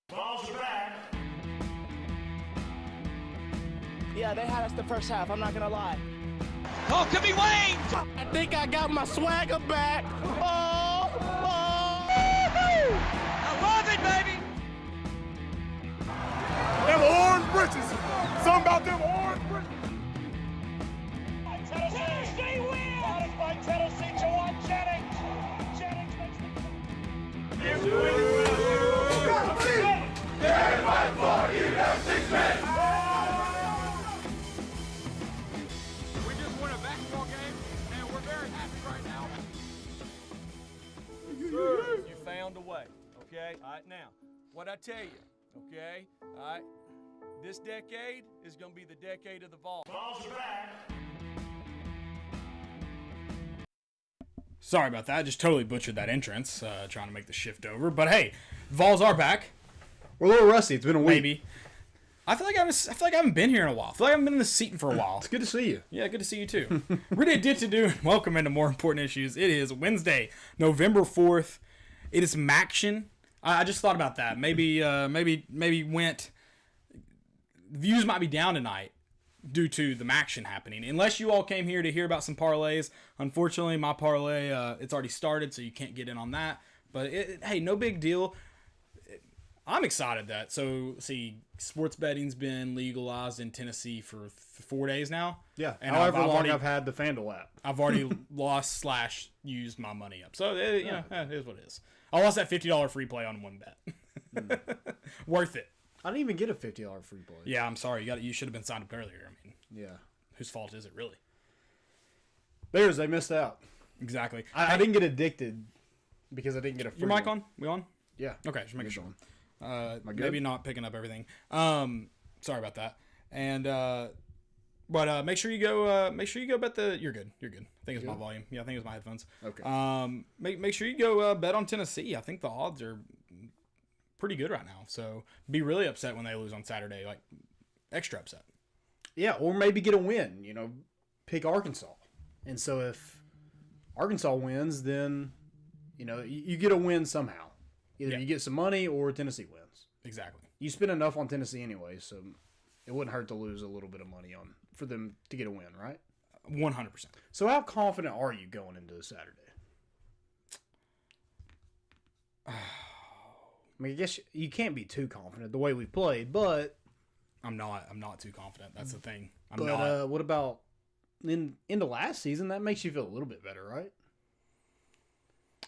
Balls are back. Yeah, they had us the first half, I'm not gonna lie. Oh, could be Wayne! I think I got my swagger back. Oh! I love it, baby! Them orange britches. Something about them orange britches. Tennessee wins! Got it by Tennessee to one Jennings. Jennings makes We just won a basketball game, and we're very happy right now. You found a way, okay? All right, now, what I tell you, okay? All right, this decade is going to be the decade of the Vols. Balls are back. Sorry about that. I just totally butchered that entrance, trying to make the shift over. But hey, Vols are back. We're a little rusty. It's been a week. Maybe. I feel like I haven't been here in a while. I feel like I haven't been in this seat for a while. It's good to see you. Yeah, good to see you too. Really did to do, and welcome into More Important Issues. It is Wednesday, November 4th. It is Maction. I just thought about that. Maybe views might be down tonight due to the Maction happening. Unless you all came here to hear about some parlays. Unfortunately, my parlay, it's already started, so you can't get in on that. But hey, no big deal. I'm excited that. So, see, sports betting's been legalized in Tennessee for 4 days now. Yeah. And however long I've had the FanDuel app. I've already lost/used my money up. So, it is what it is. I lost that $50 free play on one bet. Worth it. I didn't even get a $50 free play. Yeah, I'm sorry. You should have been signed up earlier. I mean, Yeah. whose fault is it really? Theirs, they missed out. Exactly. I didn't get addicted because I didn't get a free Your mic one. on? We on? Yeah. Okay, just making sure. Am I good? Maybe not picking up everything. Sorry about that. And but make sure you go bet the. You're good. I think it's my volume. Yeah, I think it's my headphones. Okay. Make sure you go bet on Tennessee. I think the odds are pretty good right now. So be really upset when they lose on Saturday, like extra upset. Yeah, or maybe get a win. Pick Arkansas. And so if Arkansas wins, then you get a win somehow. Either you get some money or Tennessee wins. Exactly. You spend enough on Tennessee anyway, so it wouldn't hurt to lose a little bit of money for them to get a win, right? 100%. So how confident are you going into Saturday? I mean, I guess you can't be too confident the way we played, but I'm not too confident. That's the thing. what about into last season? That makes you feel a little bit better, right?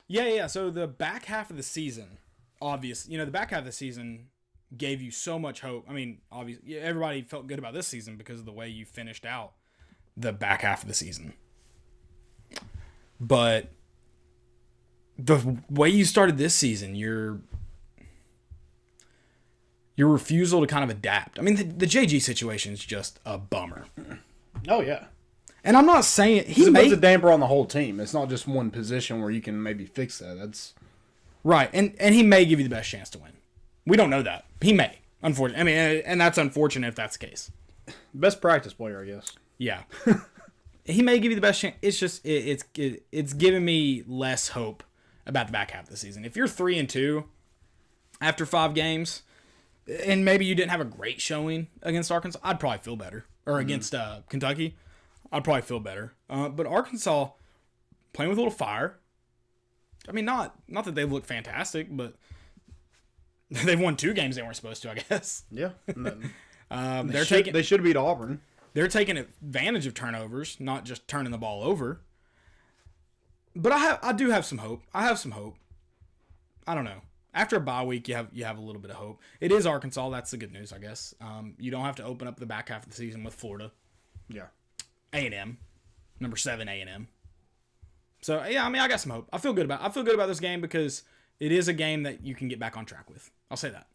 Yeah. So the back half of the season, the back half of the season gave you so much hope. I mean, obviously, everybody felt good about this season because of the way you finished out the back half of the season. But the way you started this season, your refusal to kind of adapt. I mean, the JG situation is just a bummer. Oh, yeah. And I'm not saying It puts a damper on the whole team. It's not just one position where you can maybe fix that. That's right, and he may give you the best chance to win. We don't know that. He may, unfortunately. I mean, and that's unfortunate if that's the case. Best practice player, I guess. Yeah, he may give you the best chance. It's just it's giving me less hope about the back half of the season. If you're 3-2 after 5 games, and maybe you didn't have a great showing against Arkansas, I'd probably feel better. Or against Kentucky, I'd probably feel better. But Arkansas playing with a little fire. I mean, not that they look fantastic, but they've won 2 games they weren't supposed to, I guess. Yeah. They should beat Auburn. They're taking advantage of turnovers, not just turning the ball over. But I do have some hope. I have some hope. I don't know. After a bye week, you have a little bit of hope. It is Arkansas. That's the good news, I guess. You don't have to open up the back half of the season with Florida. Yeah. A&M, number 7 A&M. So yeah, I mean, I got some hope. I feel good about this game because it is a game that you can get back on track with. I'll say that.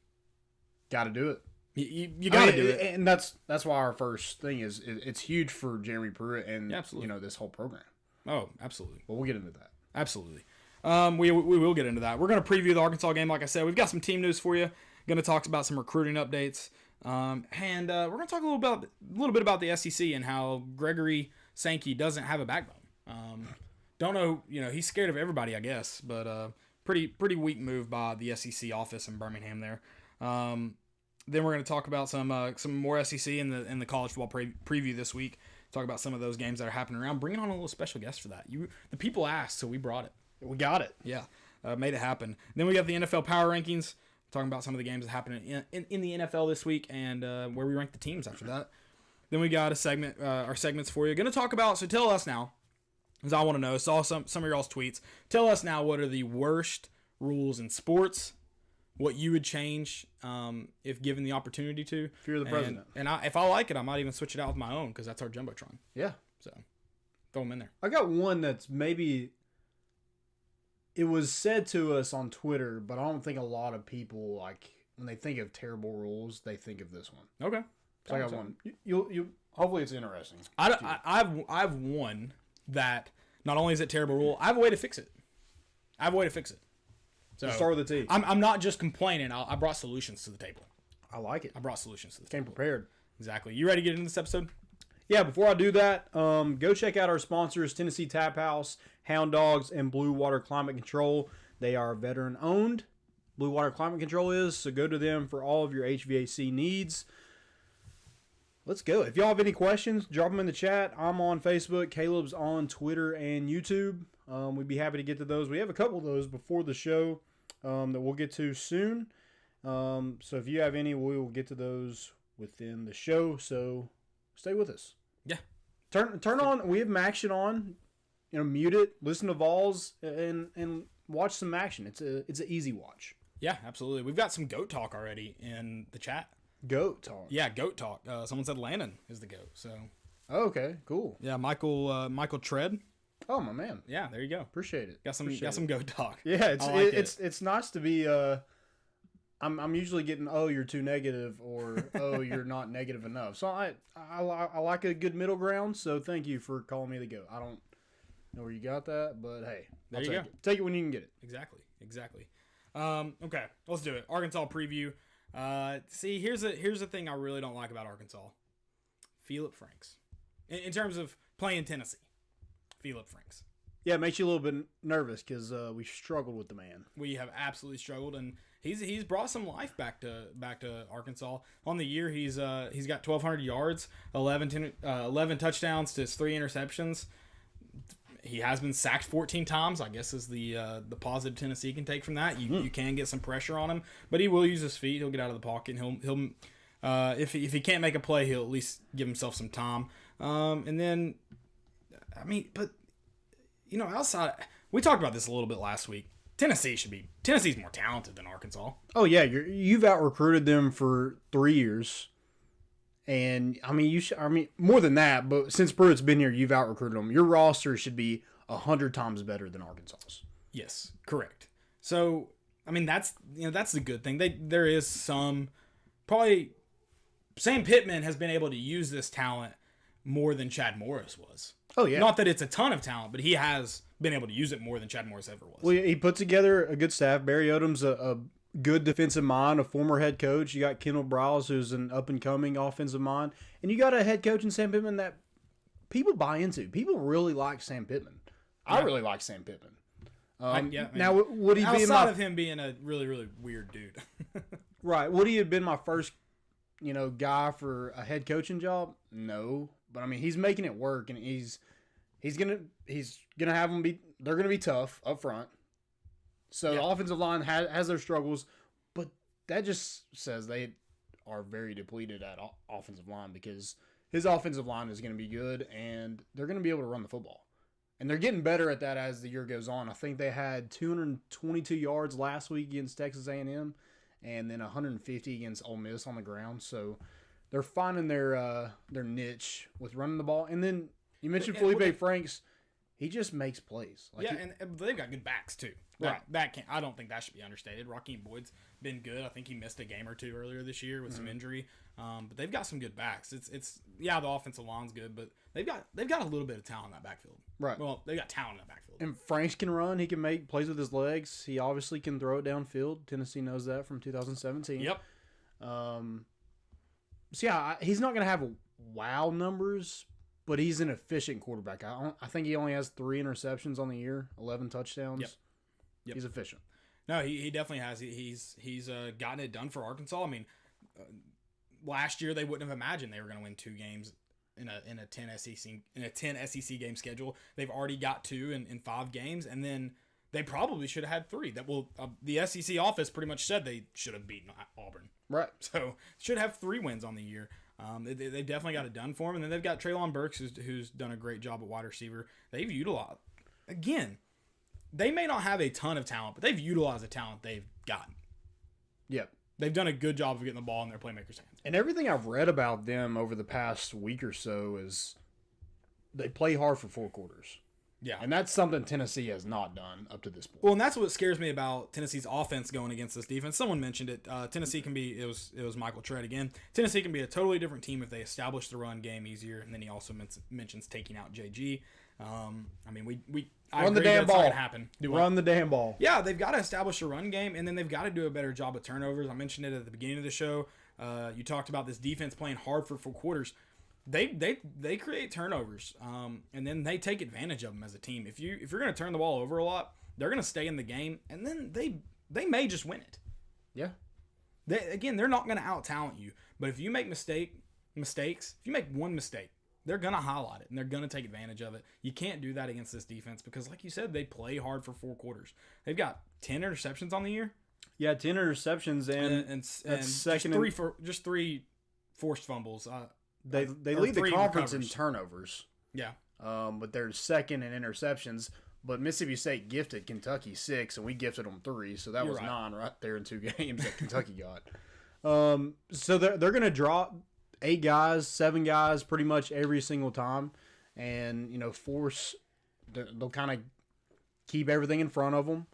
Got to do it. You got to do it, and that's why our first thing is it's huge for Jeremy Pruitt and this whole program. Oh, absolutely. But we'll get into that. Absolutely. We will get into that. We're going to preview the Arkansas game. Like I said, we've got some team news for you. Going to talk about some recruiting updates. And we're going to talk a little bit about the SEC and how Gregory Sankey doesn't have a backbone. Don't know, he's scared of everybody, I guess. But pretty weak move by the SEC office in Birmingham there. Then we're going to talk about some more SEC in the college football preview this week. Talk about some of those games that are happening around. Bringing on a little special guest for that. The people asked, so we brought it. We got it. Yeah, made it happen. Then we got the NFL power rankings. Talking about some of the games that happened in the NFL this week and where we rank the teams after that. Then we got our segments for you. Going to talk about. So tell us now, because I want to know. Saw some of y'all's tweets. Tell us now what are the worst rules in sports. What you would change if given the opportunity to. If you're the president. And if I like it, I might even switch it out with my own because that's our Jumbotron. Yeah. So throw them in there. I got one that's maybe it was said to us on Twitter, but I don't think a lot of people, like, when they think of terrible rules, they think of this one. Okay. So I got one. You hopefully it's interesting. I've one that not only is it terrible rule, I have a way to fix it. So start with the T. I'm not just complaining. I brought solutions to the table. I like it. I brought solutions to the Came table. prepared. Exactly. You ready to get into this episode? Yeah, before I do that, go check out our sponsors, Tennessee Tap House, Hound Dogs, and Blue Water Climate Control. They are veteran-owned. Blue Water Climate Control is, so go to them for all of your HVAC needs. Let's go. If y'all have any questions, drop them in the chat. I'm on Facebook. Caleb's on Twitter and YouTube. We'd be happy to get to those. We have a couple of those before the show that we'll get to soon. So if you have any, we will get to those within the show. So stay with us. Yeah. Turn on. We have Maction on. Mute it. Listen to Vols and watch some Maction. It's an easy watch. Yeah, absolutely. We've got some goat talk already in the chat. Goat talk. Yeah, goat talk. Someone said Landon is the goat. So. Oh, okay. Cool. Yeah, Michael Tread. Oh, my man. Yeah, there you go. Appreciate it. Got some goat talk. Yeah, it's nice to be. I'm usually getting, oh, you're too negative, or oh, you're not negative enough. So I like a good middle ground. So thank you for calling me the goat. I don't know where you got that, but hey, there you go. Take it when you can get it. Exactly. Okay, let's do it. Arkansas preview. See, here's the thing I really don't like about Arkansas. Philip Franks, in terms of playing Tennessee. Philip Franks. Yeah, it makes you a little bit nervous because we struggled with the man. We have absolutely struggled, and he's brought some life back to Arkansas. On the year, he's got 1,200 yards, 11 touchdowns to his 3 interceptions. He has been sacked 14 times. I guess is the positive Tennessee can take from that. You can get some pressure on him, but he will use his feet. He'll get out of the pocket. And he'll if he can't make a play, he'll at least give himself some time. And then, I mean, but outside, we talked about this a little bit last week. Tennessee's more talented than Arkansas. Oh yeah, you've out recruited them for 3 years. And I mean, more than that. But since Pruitt's been here, you've out recruited them. Your roster should be 100 times better than Arkansas's. Yes, correct. So I mean, that's the good thing. There is some probably. Sam Pittman has been able to use this talent more than Chad Morris was. Oh yeah. Not that it's a ton of talent, but he has been able to use it more than Chad Morris ever was. Well, he put together a good staff. Barry Odom's a good defensive mind, a former head coach. You got Kendall Briles, who's an up-and-coming offensive mind. And you got a head coach in Sam Pittman that people buy into. People really like Sam Pittman. Yeah. I really like Sam Pittman. Now, would he be outside of him being a really, really weird dude? Right. Would he have been my first, guy for a head coaching job? No. But, I mean, he's making it work, and he's gonna have them be – they're going to be tough up front. So the offensive line has their struggles, but that just says they are very depleted at offensive line because his offensive line is going to be good and they're going to be able to run the football. And they're getting better at that as the year goes on. I think they had 222 yards last week against Texas A&M and then 150 against Ole Miss on the ground. So they're finding their niche with running the ball. And then you mentioned Felipe Franks. He just makes plays. And they've got good backs too. Right. I don't think that should be understated. Raheem Boyd's been good. I think he missed a game or two earlier this year with some injury. But they've got some good backs. It's the offensive line's good, but they've got a little bit of talent in that backfield. Right. Well, they've got talent in that backfield. And Franks can run. He can make plays with his legs. He obviously can throw it downfield. Tennessee knows that from 2017. Yep. He's not going to have wow numbers, but he's an efficient quarterback. I think he only has 3 interceptions on the year, 11 touchdowns. Yep. He's efficient. No, he definitely has. He's gotten it done for Arkansas. I mean, last year they wouldn't have imagined they were going to win 2 games in a 10 SEC game schedule. They've already got 2 in 5 games, and then they probably should have had 3. The SEC office pretty much said they should have beaten Auburn. Right. So should have 3 wins on the year. They definitely got it done for him, and then they've got Treylon Burks who's done a great job at wide receiver. They've utilized again. They may not have a ton of talent, but they've utilized the talent they've gotten. Yep. They've done a good job of getting the ball in their playmakers' hands. And everything I've read about them over the past week or so is they play hard for 4 quarters. Yeah. And that's something Tennessee has not done up to this point. Well, and that's what scares me about Tennessee's offense going against this defense. Someone mentioned it. Tennessee can be, it was Michael Trett again. Tennessee can be a totally different team if they establish the run game easier. And then he also mentions taking out JG. I mean, I run the agree damn that's not ball. gonna happen. Run the damn ball. Yeah, they've got to establish a run game, and then they've got to do a better job of turnovers. I mentioned it at the beginning of the show. You talked about this defense playing hard for 4 quarters. They create turnovers, and then they take advantage of them as a team. If you're going to turn the ball over a lot, they're going to stay in the game, and then they may just win it. Yeah. They're not going to out-talent you, but if you make mistakes, if you make one mistake, they're going to highlight it, and they're going to take advantage of it. You can't do that against this defense because, like you said, they play hard for 4 quarters. They've got 10 interceptions on the year. Yeah, 10 interceptions and second just 3 forced fumbles. They lead the conference in turnovers. Yeah. But they're second in interceptions. But Mississippi State gifted Kentucky 6, and we gifted them 3, so that was right. 9 right there in 2 games that Kentucky got. So they're going to drop 8 guys, 7 guys pretty much every single time, and force. They'll kind of keep everything in front of them.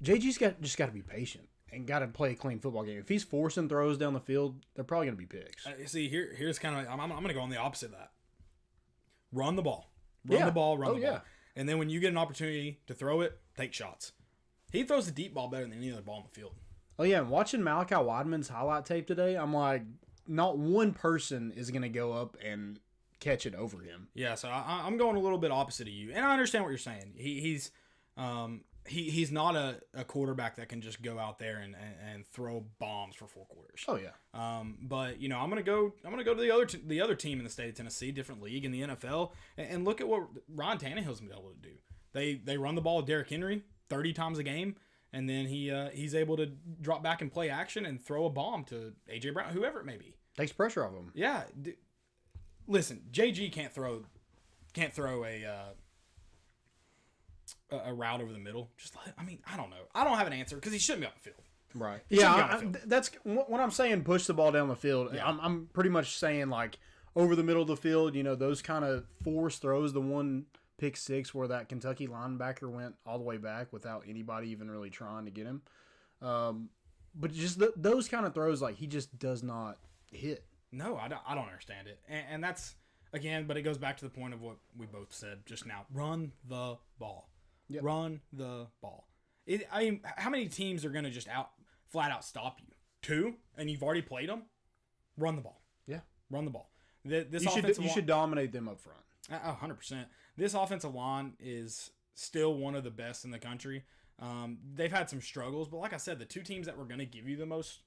JG's just got to be patient and got to play a clean football game. If he's forcing throws down the field, they're probably going to be picks. See, here's kind of I'm going to go on the opposite of that. Run the ball. Run the ball. And then when you get an opportunity to throw it, take shots. He throws the deep ball better than any other ball in the field. Oh, yeah, and watching Malachi Wideman's highlight tape today, I'm like, not one person is going to go up and catch it over him. Yeah, so I'm going a little bit opposite of you. And I understand what you're saying. He's not a quarterback that can just go out there and throw bombs for 4 quarters. Oh, yeah. But I'm gonna go to the other team in the state of Tennessee, different league in the NFL, and look at what Ryan Tannehill's been able to do. They run the ball with Derrick Henry 30 times a game, and then he's able to drop back and play action and throw a bomb to AJ Brown, whoever it may be. Takes pressure off him. Yeah. Listen, JG can't throw a route over the middle. I don't know. I don't have an answer because he shouldn't be on the field. Right. Yeah, that's when I'm saying push the ball down the field. Yeah. I'm pretty much saying like over the middle of the field. Those kind of forced throws. The one pick 6 where that Kentucky linebacker went all the way back without anybody even really trying to get him. But just those kind of throws, like he just does not hit. No, I don't understand it, and that's again. But it goes back to the point of what we both said just now. Run the ball. Yep. Run the ball. How many teams are going to just flat out stop you? 2, and you've already played them? Run the ball. Yeah. Run the ball. You should dominate them up front. 100%. This offensive line is still one of the best in the country. They've had some struggles, but like I said, the 2 teams that were going to give you the most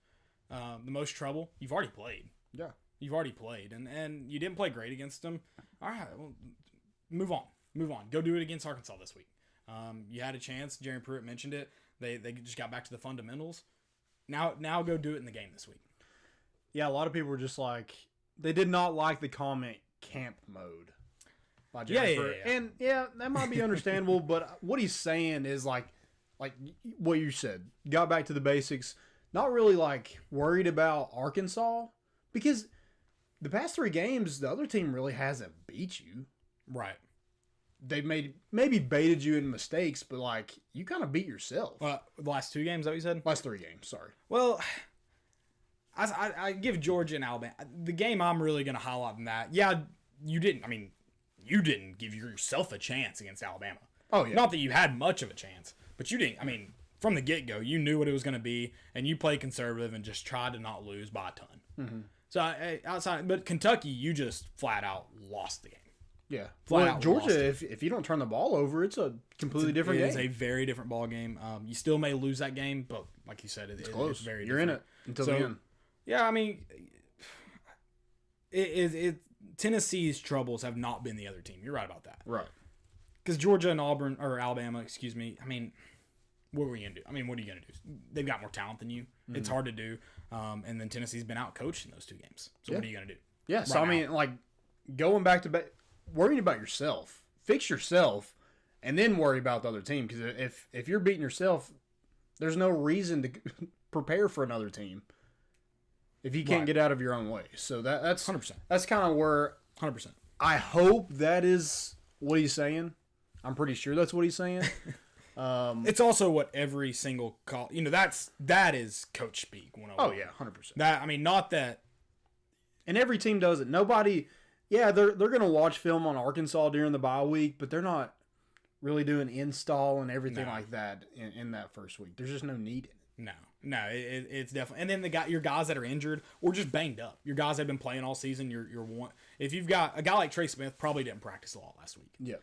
trouble, you've already played. Yeah. You've already played, and you didn't play great against them. All right, well, move on. Go do it against Arkansas this week. You had a chance. Jerry Pruitt mentioned it. They just got back to the fundamentals. Now go do it in the game this week. Yeah, a lot of people were just like, they did not like the comment camp mode by Jerry Pruitt. Yeah. And yeah, that might be understandable, but what he's saying is like what you said. Got back to the basics. Not really like worried about Arkansas because the past 3 games, the other team really hasn't beat you. Right. They maybe baited you in mistakes, but like you kind of beat yourself. The last 2 games, is that what you said? Last 3 games, sorry. Well, I give Georgia and Alabama the game. I'm really going to highlight in that. Yeah, you didn't. I mean, you didn't give yourself a chance against Alabama. Oh yeah. Not that you had much of a chance, but you didn't. I mean, from the get go, you knew what it was going to be, and you played conservative and just tried to not lose by a ton. Mm-hmm. So outside, but Kentucky, you just flat out lost the game. Yeah. Flat Well, out Georgia, lost it. if you don't turn the ball over, it's a completely different It game. is a very different ball game. You still may lose that game, but like you said, it's close. It's very You're different. in it until the end. Yeah, I mean, Tennessee's troubles have not been the other team. You're right about that. Right. Because Georgia and Alabama, excuse me. I mean, what were you gonna do? I mean, what are you gonna do? They've got more talent than you. It's hard to do. And then Tennessee's been out coached in those two games. So what are you gonna do? Yeah. So I mean, like going back to worrying about yourself, fix yourself, and then worry about the other team. Because if you're beating yourself, there's no reason to prepare for another team if you can't get out of your own way. So that's 100%. That's kind of where 100%. I hope that is what he's saying. I'm pretty sure that's what he's saying. It's also what every single call. That is coach speak. 101. Oh yeah, 100%. That I mean, not that. And every team does it. Nobody. Yeah, they're gonna watch film on Arkansas during the bye week, but they're not really doing install and everything like that in that first week. There's just no need in it. No, it's definitely. And then your guys that are injured or just banged up. Your guys that have been playing all season. You're one. If you've got a guy like Trey Smith, probably didn't practice a lot last week. Yeah.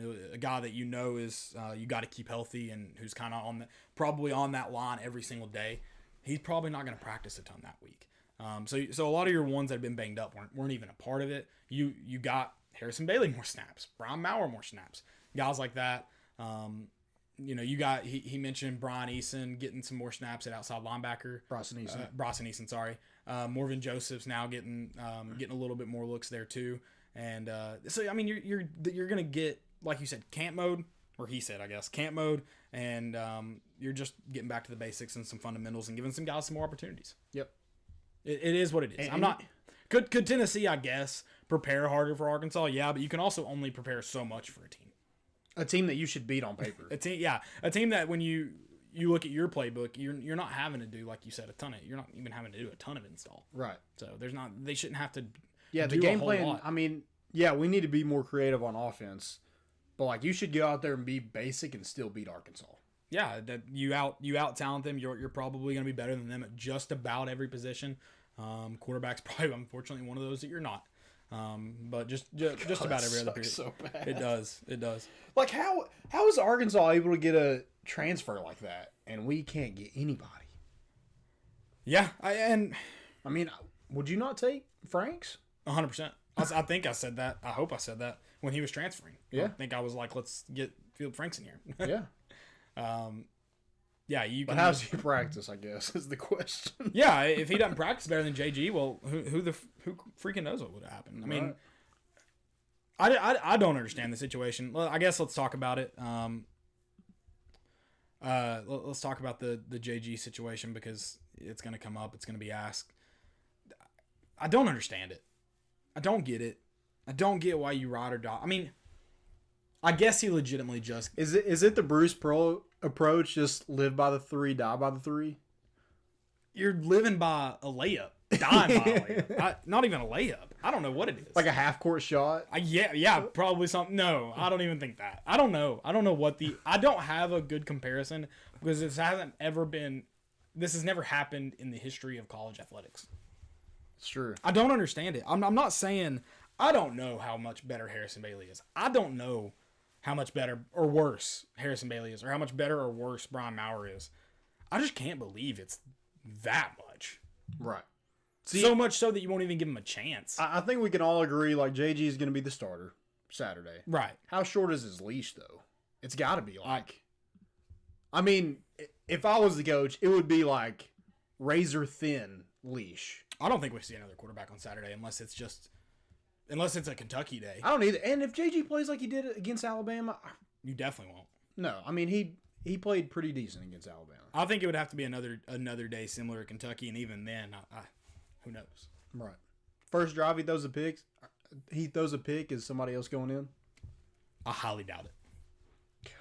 It was a guy that is you got to keep healthy and who's kind of probably on that line every single day. He's probably not going to practice a ton that week. So a lot of your ones that have been banged up weren't even a part of it. You got Harrison Bailey more snaps, Brian Maurer more snaps, guys like that. You got he mentioned Brian Eason getting some more snaps at outside linebacker. Bryson Eason, sorry. Morgan Joseph's now getting a little bit more looks there too. And so I mean you're gonna get, like you said, camp mode, or he said, I guess, camp mode, and you're just getting back to the basics and some fundamentals and giving some guys some more opportunities. Yep. It is what it is. Could Tennessee, I guess, prepare harder for Arkansas? Yeah, but you can also only prepare so much for a team. A team that you should beat on paper. A team that when you look at your playbook, you're not having to do, like you said, you're not even having to do a ton of install. Right. So they shouldn't have to. Yeah, the game plan. Lot. I mean, yeah, we need to be more creative on offense, but like you should go out there and be basic and still beat Arkansas. Yeah, that you out talent them. You're probably going to be better than them at just about every position. Quarterback's probably, unfortunately, one of those that you're not. But just about every other period. So bad. It does. Like how is Arkansas able to get a transfer like that and we can't get anybody? Yeah, I mean, would you not take Franks? 100%. I think I said that. I hope I said that when he was transferring. Yeah. I think I was like, let's get Field Franks in here. Yeah. Yeah, you. But how's he practice? I guess is the question. Yeah, if he doesn't practice better than JG, well, who freaking knows what would have happened? I mean, I don't understand the situation. Well, I guess let's talk about it. Let's talk about the JG situation because it's going to come up. It's going to be asked. I don't understand it. I don't get it. I don't get why you ride or die. I mean, I guess he legitimately just is it the Bruce Pearl approach? Just live by the 3, die by the 3. You're living by a layup, dying by a layup. Not even a layup. I don't know what it is. Like a half court shot. Yeah, probably something. No, I don't even think that. I don't know what I don't have a good comparison because this has never happened in the history of college athletics. It's true. I don't understand it. I'm not saying I don't know how much better Harrison Bailey is. I don't know how much better or worse Harrison Bailey is, or how much better or worse Brian Maurer is. I just can't believe it's that much. Right. So much so that you won't even give him a chance. I think we can all agree, like, JG is going to be the starter Saturday. Right. How short is his leash, though? It's got to be, like... I mean, if I was the coach, it would be, like, razor-thin leash. I don't think we see another quarterback on Saturday unless it's a Kentucky day. I don't either. And if JG plays like he did against Alabama... You definitely won't. No, I mean, he played pretty decent against Alabama. I think it would have to be another day similar to Kentucky, and even then, who knows? Right. First drive, he throws a pick. Is somebody else going in? I highly doubt it. God.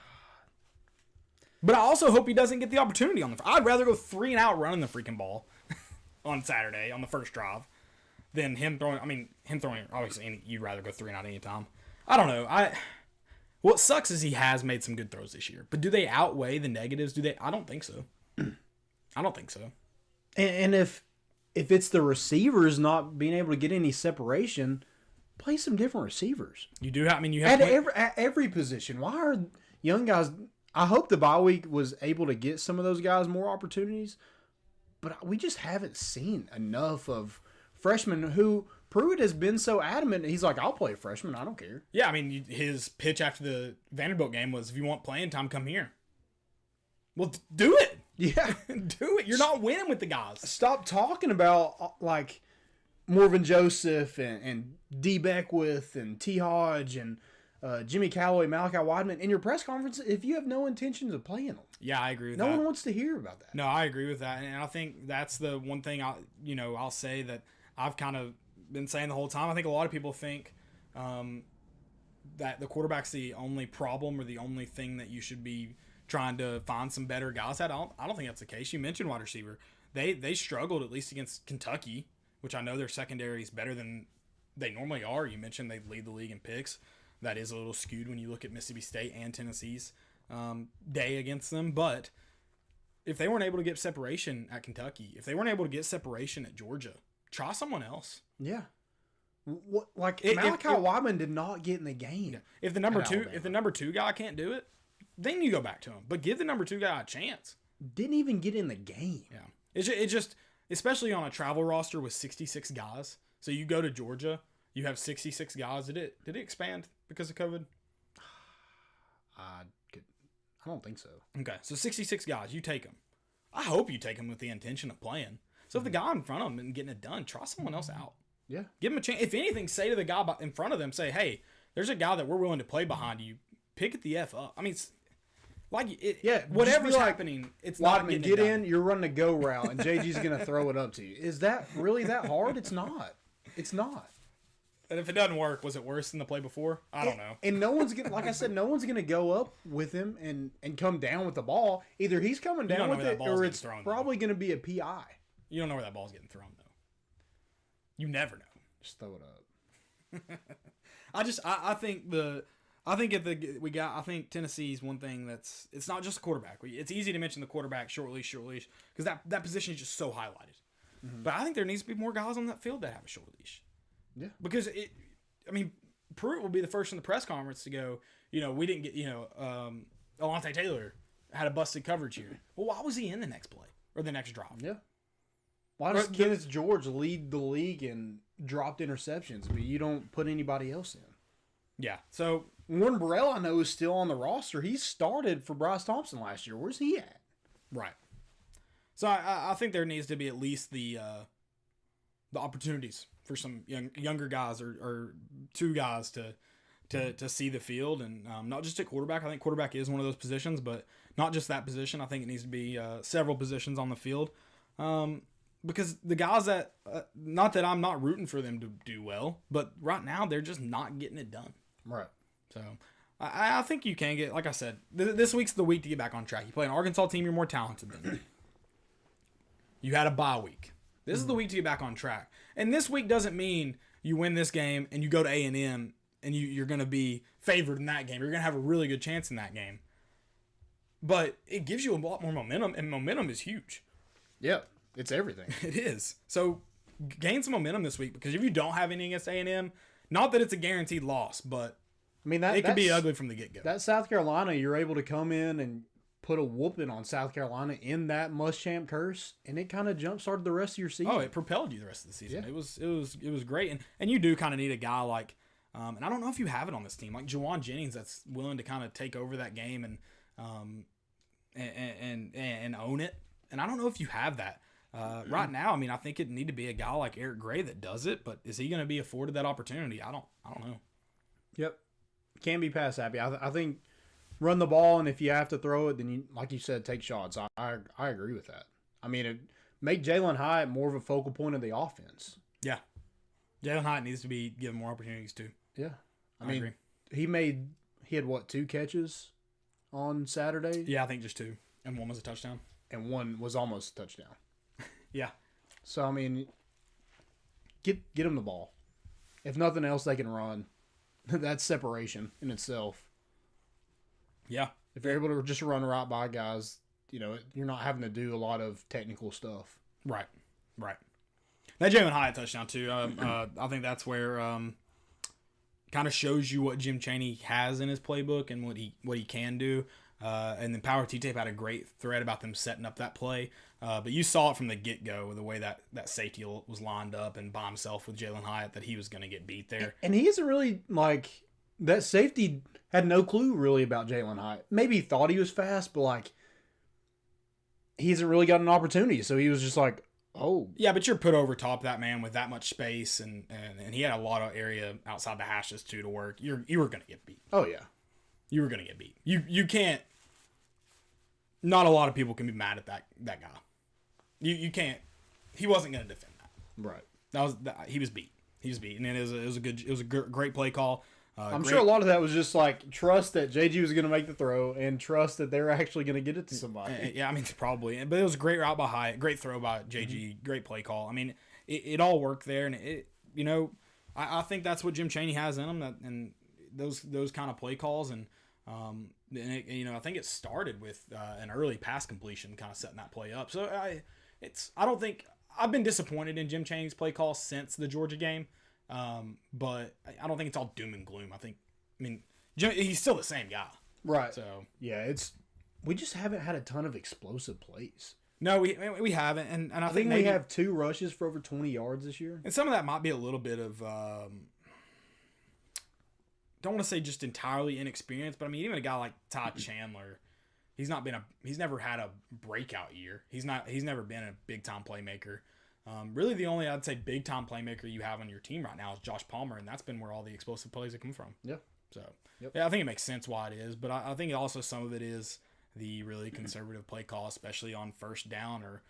But I also hope he doesn't get the opportunity on I'd rather go 3 and out running the freaking ball on Saturday on the first drive than him throwing. I mean, obviously, you'd rather go 3 and out anytime. I don't know. What sucks is he has made some good throws this year, but do they outweigh the negatives? I don't think so. I don't think so. And if it's the receivers not being able to get any separation, play some different receivers. You do have. I mean, you have At every position. Why are young guys? I hope the bye week was able to get some of those guys more opportunities, but we just haven't seen enough of freshmen who Pruitt has been so adamant. He's like, I'll play a freshman. I don't care. Yeah, I mean, his pitch after the Vanderbilt game was, if you want playing time, come here. Well, do it. Yeah. Do it. You're not winning with the guys. Stop talking about, like, Morvan Joseph and D. Beckwith and T. Hodge and Jimmy Callaway, Malachi Wideman in your press conference if you have no intentions of playing them. Yeah, I agree with that. No one wants to hear about that. No, I agree with that. And I think that's the one thing I'll say that I've kind of been saying the whole time. I think a lot of people think that the quarterback's the only problem or the only thing that you should be trying to find some better guys at. I don't think that's the case. You mentioned wide receiver. They struggled, at least against Kentucky, which I know their secondary is better than they normally are. You mentioned they lead the league in picks. That is a little skewed when you look at Mississippi State and Tennessee's day against them. But if they weren't able to get separation at Kentucky, if they weren't able to get separation at Georgia, try someone else. Yeah. Malachi Wideman did not get in the game. If the number two guy can't do it, then you go back to him. But give the number 2 guy a chance. Didn't even get in the game. Yeah. It just especially on a travel roster with 66 guys. So you go to Georgia, you have 66 guys. Did it expand because of COVID? I don't think so. Okay, so 66 guys, you take them. I hope you take them with the intention of playing. So if the guy in front of them isn't getting it done, try someone else out. Yeah. Give him a chance. If anything, say to the guy in front of them, say, hey, there's a guy that we're willing to play behind you. Pick it the F up. I mean, whatever's happening, it's not getting get in, you're running a go route, and JG's going to throw it up to you. Is that really that hard? It's not. It's not. And if it doesn't work, was it worse than the play before? I don't know. And no one's gonna, like I said, no one's gonna go up with him and come down with the ball. Either he's coming down with it, or it's probably gonna be a PI. You don't know where that ball's getting thrown, though. You never know. Just throw it up. I think Tennessee's one thing that's, it's not just a quarterback. It's easy to mention the quarterback short leash, because that position is just so highlighted. Mm-hmm. But I think there needs to be more guys on that field that have a short leash. Yeah. Because Pruitt will be the first in the press conference to go, we didn't get, Alontae Taylor had a busted coverage here. Well, why was he in the next play or the next drive? Yeah. Why does Kenneth George lead the league in dropped interceptions, but you don't put anybody else in? Yeah. So Warren Burrell, I know, is still on the roster. He started for Bryce Thompson last year. Where's he at? Right. So I think there needs to be at least the opportunities for some younger guys or 2 guys to see the field, and not just at quarterback. I think quarterback is one of those positions, but not just that position. I think it needs to be several positions on the field, because the guys that not that I'm not rooting for them to do well, but right now they're just not getting it done. Right. So I think you can get, like I said, this week's the week to get back on track. You play an Arkansas team you're more talented than. You had a bye week. This is the week to get back on track. And this week doesn't mean you win this game and you go to A&M and you're going to be favored in that game. You're going to have a really good chance in that game. But it gives you a lot more momentum, and momentum is huge. Yep, it's everything. It is. So gain some momentum this week, because if you don't have any against A&M, not that it's a guaranteed loss, but it could be ugly from the get-go. That South Carolina, you're able to come in and put a whooping on South Carolina in that Muschamp curse, and it kind of jump-started the rest of your season. Oh, it propelled you the rest of the season. Yeah. It was great, and you do kind of need a guy like, and I don't know if you have it on this team, like Juwan Jennings, that's willing to kind of take over that game and own it. And I don't know if you have that right now. I mean, I think it need to be a guy like Eric Gray that does it, but is he going to be afforded that opportunity? I don't know. Yep, can be pass happy. I think. Run the ball, and if you have to throw it, then you, like you said, take shots. I agree with that. I mean, make Jalen Hyatt more of a focal point of the offense. Yeah. Jalen Hyatt needs to be given more opportunities too. Yeah. I mean, agree. He had 2 catches on Saturday? Yeah, I think just 2. And 1 was a touchdown. And 1 was almost a touchdown. Yeah. So, I mean, get him the ball. If nothing else, they can run. That's separation in itself. Yeah. If you're able to just run right by guys, you're not having to do a lot of technical stuff. Right. That Jalen Hyatt touchdown too. I think that's where kind of shows you what Jim Chaney has in his playbook and what he can do. And then Power T-Tape had a great thread about them setting up that play. But you saw it from the get-go, the way that safety was lined up and by himself with Jalen Hyatt, that he was going to get beat there. And he isn't really, like, that safety had no clue really about Jalen Hyatt. Maybe he thought he was fast, but, like, he hasn't really got an opportunity. So he was just like, oh. Yeah, but you're put over top of that man with that much space, and he had a lot of area outside the hashes, too, to work. You were going to get beat. Oh, yeah. You were going to get beat. You can't. Not a lot of people can be mad at that guy. You can't. He wasn't going to defend that. Right. He was beat. He was beat, and it was a great play call. I'm sure a lot of that was just like trust that JG was going to make the throw and trust that they're actually going to get it to somebody. Yeah, I mean probably, but it was a great route by Hyatt, great throw by JG, great play call. I mean, it all worked there, and I think that's what Jim Chaney has in him, and those kind of play calls, and I think it started with an early pass completion, kind of setting that play up. So I don't think I've been disappointed in Jim Chaney's play call since the Georgia game, but I don't think it's all doom and gloom. He's still the same guy, right? So yeah, we just haven't had a ton of explosive plays. No, we haven't, and I think we have 2 rushes for over 20 yards this year, and some of that might be a little bit of. Don't want to say just entirely inexperienced, but I mean, even a guy like Todd Chandler, he's never had a breakout year. He's never been a big time playmaker. Really, the only I'd say big time playmaker you have on your team right now is Josh Palmer, and that's been where all the explosive plays have come from. Yeah. So yeah, I think it makes sense why it is, but I think also some of it is the really conservative play call, especially on first down or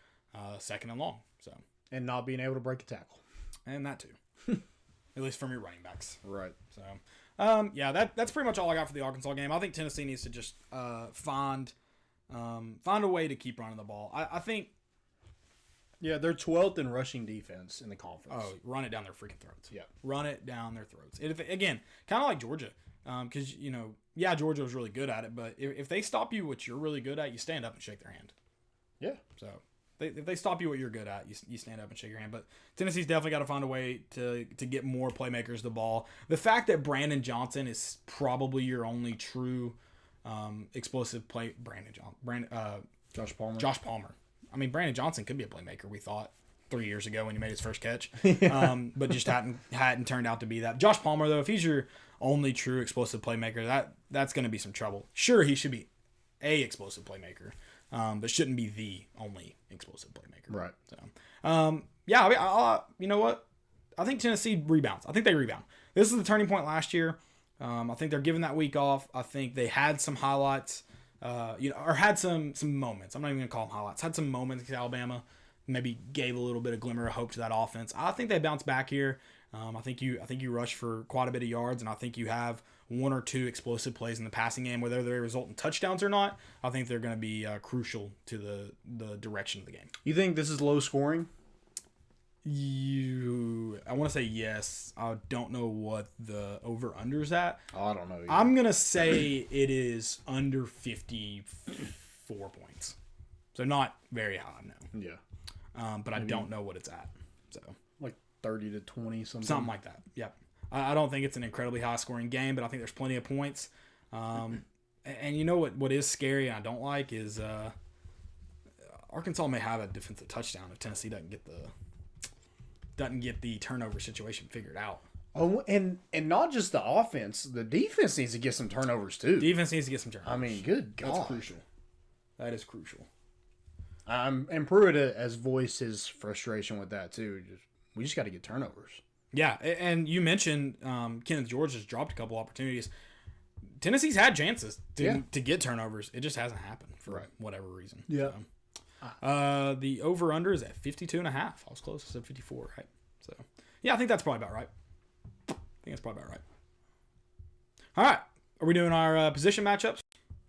second and long. So and not being able to break a tackle, and that too, at least from your running backs. Right. So. That's pretty much all I got for the Arkansas game. I think Tennessee needs to just find a way to keep running the ball. I think. Yeah, they're 12th in rushing defense in the conference. Oh, run it down their freaking throats. Yeah, run it down their throats. Again, kind of like Georgia, because Georgia was really good at it, but if they stop you what you're really good at, you stand up and shake their hand. Yeah. So if they stop you what you're good at, you stand up and shake your hand. But Tennessee's definitely got to find a way to get more playmakers the ball. The fact that Brandon Johnson is probably your only true explosive play. Josh Palmer. I mean, Brandon Johnson could be a playmaker, we thought 3 years ago when he made his first catch, but just hadn't turned out to be that. Josh Palmer, though, if he's your only true explosive playmaker, that's going to be some trouble. Sure, he should be a explosive playmaker, but shouldn't be the only explosive playmaker. Right. So, you know what? I think Tennessee rebounds. I think they rebound. This is the turning point last year. I think they're giving that week off. I think they had some highlights. Or had some moments. I'm not even going to call them highlights. Had some moments against Alabama. Maybe gave a little bit of glimmer of hope to that offense. I think they bounce back here. I think you rush for quite a bit of yards, and I think you have 1 or 2 explosive plays in the passing game, whether they result in touchdowns or not. I think they're going to be crucial to the direction of the game. You think this is low scoring? I want to say yes. I don't know what the over-under's at. Oh, I don't know either. I'm going to say it is under 54 points. So not very high, no. Yeah. But maybe, I don't know what it's at. So like 30 to 20 something. Something like that. Yep. I don't think it's an incredibly high-scoring game, but I think there's plenty of points. And you know what is scary and I don't like is Arkansas may have a defensive touchdown if Tennessee doesn't get the turnover situation figured out. Oh, and not just the offense, the defense needs to get some turnovers too. Defense needs to get some turnovers. I mean, good God. That's crucial. That is crucial. And Pruitt has voiced his frustration with that too. We just got to get turnovers. Yeah, and you mentioned Kenneth George has dropped a couple opportunities. Tennessee's had chances to get turnovers. It just hasn't happened for whatever reason. Yeah. So, the over-under is at 52.5. I was close. I said 54, right? So, yeah, I think that's probably about right. All right. Are we doing our position matchups?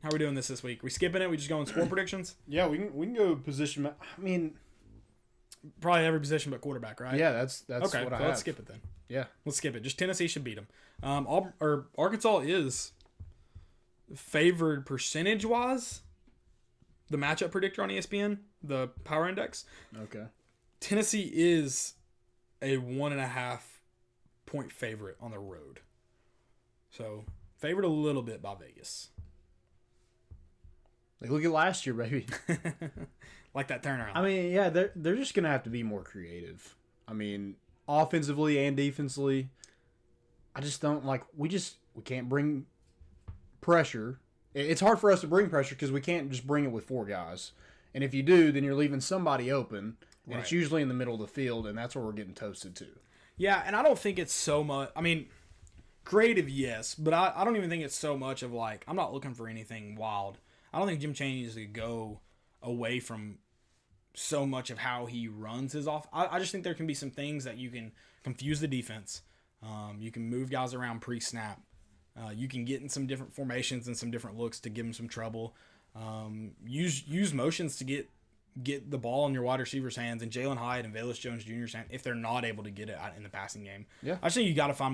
How are we doing this week? We skipping it? We just going score predictions? Yeah, we can go position. I mean, probably every position but quarterback, right? Yeah, that's okay. what I So have. let's skip it then. Yeah, let's skip it. Just Tennessee should beat them. Arkansas is favored percentage-wise. The matchup predictor on ESPN, the Power Index. Okay. Tennessee is a 1.5 point favorite on the road. So favored a little bit by Vegas. Like, look at last year, baby. Like that turnaround. I mean, yeah, they're just gonna have to be more creative. I mean, offensively and defensively. I just don't like. We can't bring pressure. It's hard for us to bring pressure because we can't just bring it with 4 guys. And if you do, then you're leaving somebody open, and it's usually in the middle of the field, and that's where we're getting toasted to. Yeah, and I don't think it's so much. I mean, creative, yes, but I don't even think it's so much of like, I'm not looking for anything wild. I don't think Jim Chaney needs to go away from so much of how he runs his off. I just think there can be some things that you can confuse the defense. You can move guys around pre-snap. You can get in some different formations and some different looks to give them some trouble. Use motions to get the ball in your wide receivers' hands and Jalen Hyatt and Velus Jones Jr.'s hand if they're not able to get it out in the passing game. Yeah. I just think you got to find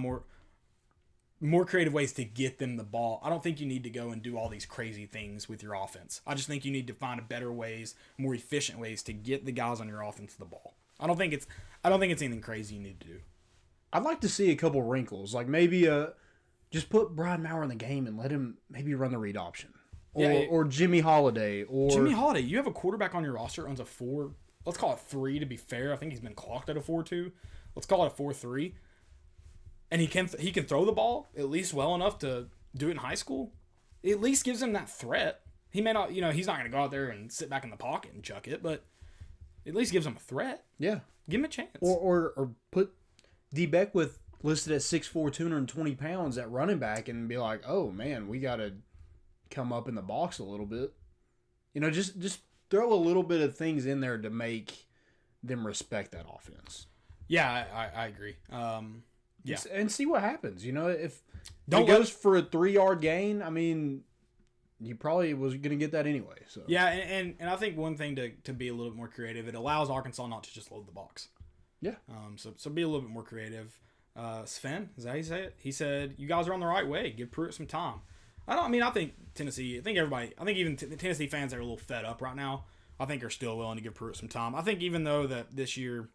more creative ways to get them the ball. I don't think you need to go and do all these crazy things with your offense. I just think you need to find better ways, more efficient ways to get the guys on your offense the ball. I don't think it's anything crazy you need to do. I'd like to see a couple wrinkles, like maybe just put Brian Maurer in the game and let him maybe run the read option, or Jimmy Holiday, Jimmy Holiday. You have a quarterback on your roster owns a 4. Let's call it 3 to be fair. I think he's been clocked at a 4.2. Let's call it a 4.3. And he can throw the ball at least well enough to do it in high school. It at least gives him that threat. He may not, he's not going to go out there and sit back in the pocket and chuck it, but at least gives him a threat. Yeah, give him a chance. Or put D. Beckwith listed at 6'4", 220 pounds at running back and be like, oh man, we got to come up in the box a little bit. Just throw a little bit of things in there to make them respect that offense. Yeah, I agree. Yeah, and see what happens. If it goes for a 3-yard gain, I mean, you probably was going to get that anyway. So yeah, and I think one thing to be a little bit more creative, it allows Arkansas not to just load the box. Yeah. So be a little bit more creative. Sven, is that how you say it? He said, "You guys are on the right way. Give Pruitt some time." I think Tennessee. I think everybody. I think even the Tennessee fans that are a little fed up right now, I think are still willing to give Pruitt some time. I think even though that this year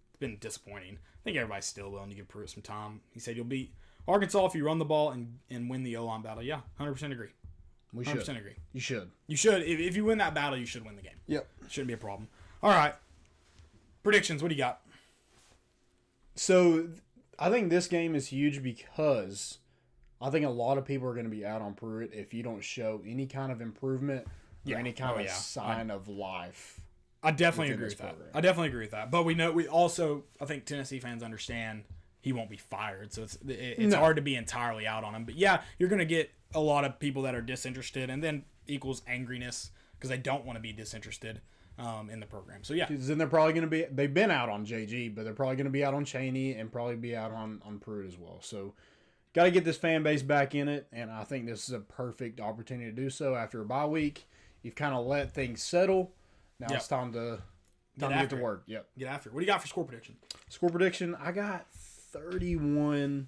it's been disappointing, I think everybody's still willing to give Pruitt some time. He said you'll beat Arkansas if you run the ball and win the O-line battle. Yeah, 100% agree. We 100% should. agree. You should. You should. If you win that battle, you should win the game. Yep. Shouldn't be a problem. All right. Predictions. What do you got? So I think this game is huge because I think a lot of people are going to be out on Pruitt if you don't show any kind of improvement or any kind of sign of life. I definitely agree with that. I definitely agree with that. But I think Tennessee fans understand he won't be fired, so it's hard to be entirely out on him. But yeah, you're going to get a lot of people that are disinterested, and then equals angriness because they don't want to be disinterested in the program. So yeah, then they're probably going to be. They've been out on JG, but they're probably going to be out on Chaney and probably be out on Pruitt as well. So got to get this fan base back in it, and I think this is a perfect opportunity to do so after a bye week. You've kind of let things settle. Now it's time to get to work. Yep. Get after it. What do you got for score prediction? Score prediction, I got 31-23.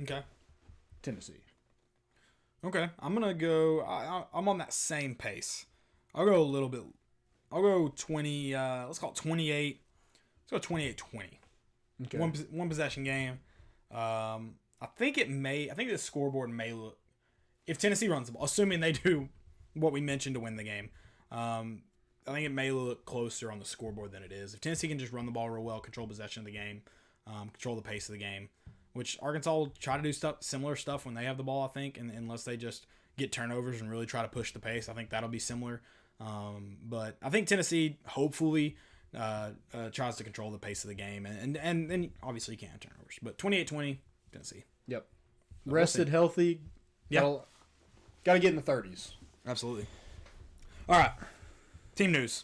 Okay. Tennessee. Okay. I'm going to go I'm on that same pace. I'll go a little bit. I'll go 20 let's call it 28. Let's go 28-20. Okay. One possession game. I think the scoreboard may look, if Tennessee runs the ball, assuming they do what we mentioned to win the game, I think it may look closer on the scoreboard than it is. If Tennessee can just run the ball real well, control possession of the game, control the pace of the game, which Arkansas will try to do similar stuff when they have the ball, I think, and unless they just get turnovers and really try to push the pace, I think that'll be similar. But I think Tennessee hopefully tries to control the pace of the game, and obviously you can't have turnovers. But 28-20, Tennessee. Yep. Rested, healthy. Yeah. Got to get in the 30s. Absolutely. All right. Team news.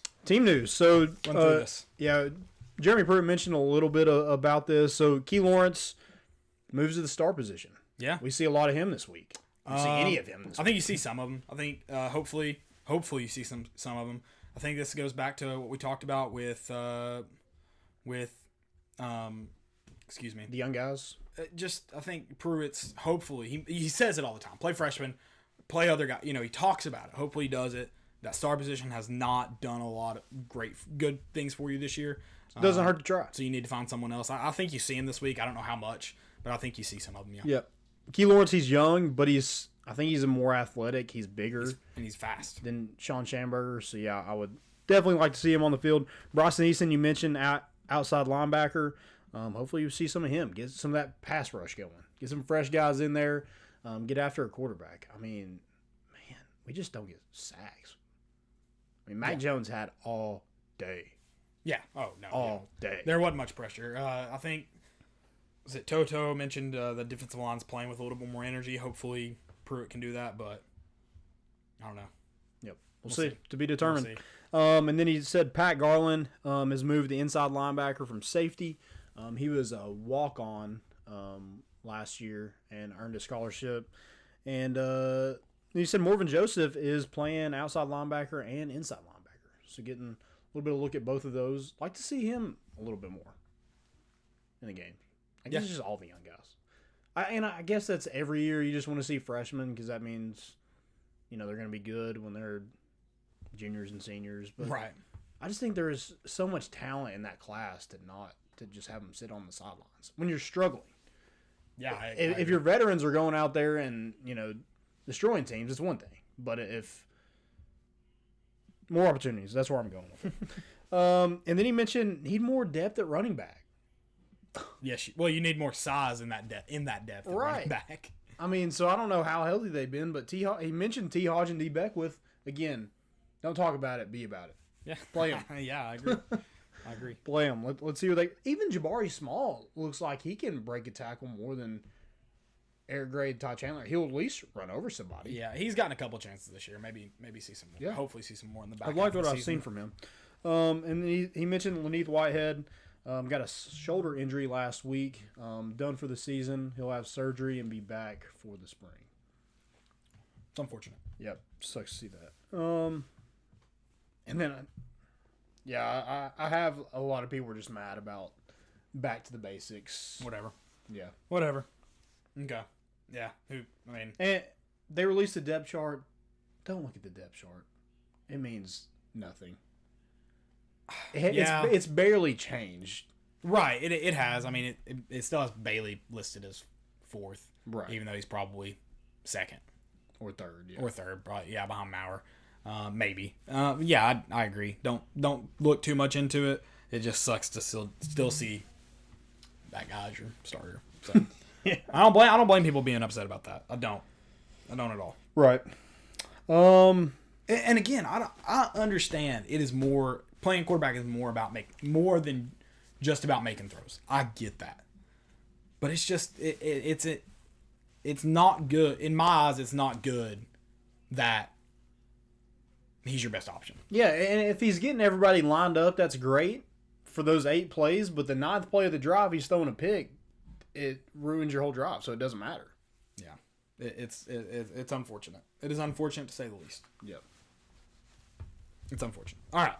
So, Run through this. Yeah, Jeremy Pruitt mentioned a little bit about this. So, Key Lawrence moves to the star position. Yeah. We see a lot of him this week. We see any of him this week. I think you see some of them. I think hopefully you see some of them. I think this goes back to what we talked about with excuse me. The young guys. I think Pruitt's hopefully he says it all the time. Play freshman, play other guy. He talks about it. Hopefully he does it. That star position has not done a lot of good things for you this year. Doesn't hurt to try. So you need to find someone else. I think you see him this week. I don't know how much, but I think you see some of them. Yeah. Yep. Key Lawrence, he's young, but I think he's more athletic. He's bigger. And he's fast. Than Sean Schamberger. So, yeah, I would definitely like to see him on the field. Bryson Easton, you mentioned outside linebacker. Hopefully you see some of him. Get some of that pass rush going. Get some fresh guys in there. Get after a quarterback. I mean, man, we just don't get sacks. I mean, Mac Jones had all day. Yeah. Oh, no. All day. There wasn't much pressure. I think, was it Toto mentioned the defensive line's playing with a little bit more energy. Hopefully Pruitt can do that, but I don't know. Yep. We'll see. To be determined. We'll see. And then he said Pat Garland has moved the inside linebacker from safety. He was a walk-on last year and earned a scholarship. And he said Morvin Joseph is playing outside linebacker and inside linebacker. So getting a little bit of a look at both of those. Like to see him a little bit more in the game. I guess it's just all the young guys. I guess that's every year. You just want to see freshmen because that means, they're going to be good when they're juniors and seniors. But right. I just think there is so much talent in that class to just have them sit on the sidelines when you're struggling. Yeah. If your veterans are going out there and, destroying teams, it's one thing. But if more opportunities, that's where I'm going with it. And then he mentioned he'd more depth at running back. Yes. Well, you need more size in that depth. Right. Running back. I mean, so I don't know how healthy they've been, but he mentioned T. Hodge and D. Beckwith. Again, don't talk about it, be about it. Yeah. Play them. Yeah, I agree. I agree. Play them. Let's see what they. Even Jabari Small looks like he can break a tackle more than Eric Gray, Ty Chandler. He'll at least run over somebody. Yeah, he's gotten a couple chances this year. Maybe see some more. Yeah. Hopefully see some more in the back. I've liked what I've seen from him. And he mentioned Laneith Whitehead. Got a shoulder injury last week. Done for the season. He'll have surgery and be back for the spring. It's unfortunate. Yep. Sucks to see that. And then, I have a lot of people who are just mad about back to the basics. Whatever. Yeah. Whatever. Okay. Yeah. And they released a depth chart. Don't look at the depth chart. It means nothing. It's barely changed. Right. It has. I mean, it still has Bailey listed as fourth. Right. Even though he's probably second. Or third, yeah. Or third, probably. Yeah, behind Maurer. Maybe. Yeah, I agree. Don't look too much into it. It just sucks to still see that guy as your starter. So yeah. I don't blame people being upset about that. I don't at all. Right. And again, I understand it is more playing quarterback is more than just about making throws. I get that. But it's just it's not good in my eyes. It's not good that he's your best option. Yeah, and if he's getting everybody lined up, that's great for those 8 plays. But the 9th play of the drive, he's throwing a pick. It ruins your whole drive, so it doesn't matter. Yeah, it's unfortunate. It is unfortunate to say the least. Yep. It's unfortunate. All right.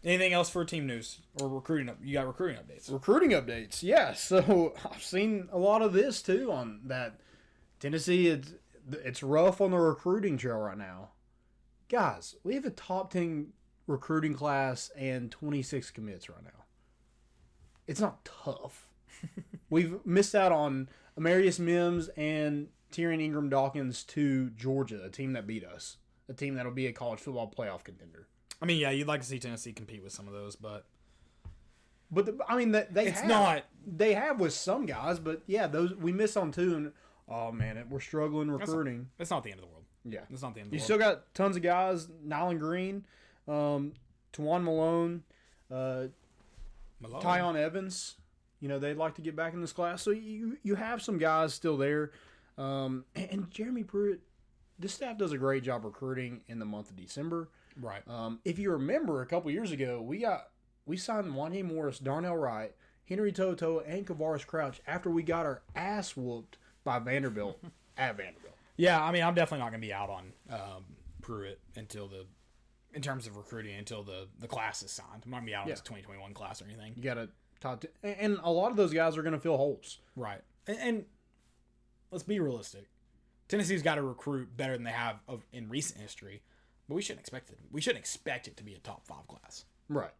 Anything else for team news or recruiting? You got recruiting updates. Recruiting updates, yeah. So I've seen a lot of this too on that. Tennessee, it's rough on the recruiting trail right now. Guys, we have a top 10 recruiting class and 26 commits right now. It's not tough. We've missed out on Amarius Mims and Tyrion Ingram Dawkins to Georgia, a team that beat us, a team that'll be a college football playoff contender. I mean, yeah, you'd like to see Tennessee compete with some of those, but they have with some guys, but yeah, those we missed on 2, and oh man, we're struggling recruiting. It's not the end of the world. Yeah, it's not the end of the You world. still got tons of guys: Nyland Green, Tawan Malone, Tyon Evans. They'd like to get back in this class, so you have some guys still there, and Jeremy Pruitt. This staff does a great job recruiting in the month of December. Right. If you remember, a couple years ago, we signed Wanye Morris, Darnell Wright, Henry Toto, and Kavaris Crouch after we got our ass whooped by Vanderbilt at Vanderbilt. Yeah, I mean, I'm definitely not going to be out on Pruitt in terms of recruiting until the class is signed. I'm not going to be out on this 2021 class or anything. You got to top 10, and a lot of those guys are going to fill holes. Right. And let's be realistic. Tennessee's got to recruit better than they have in recent history. But we shouldn't expect it. We shouldn't expect it to be a top 5 class. Right.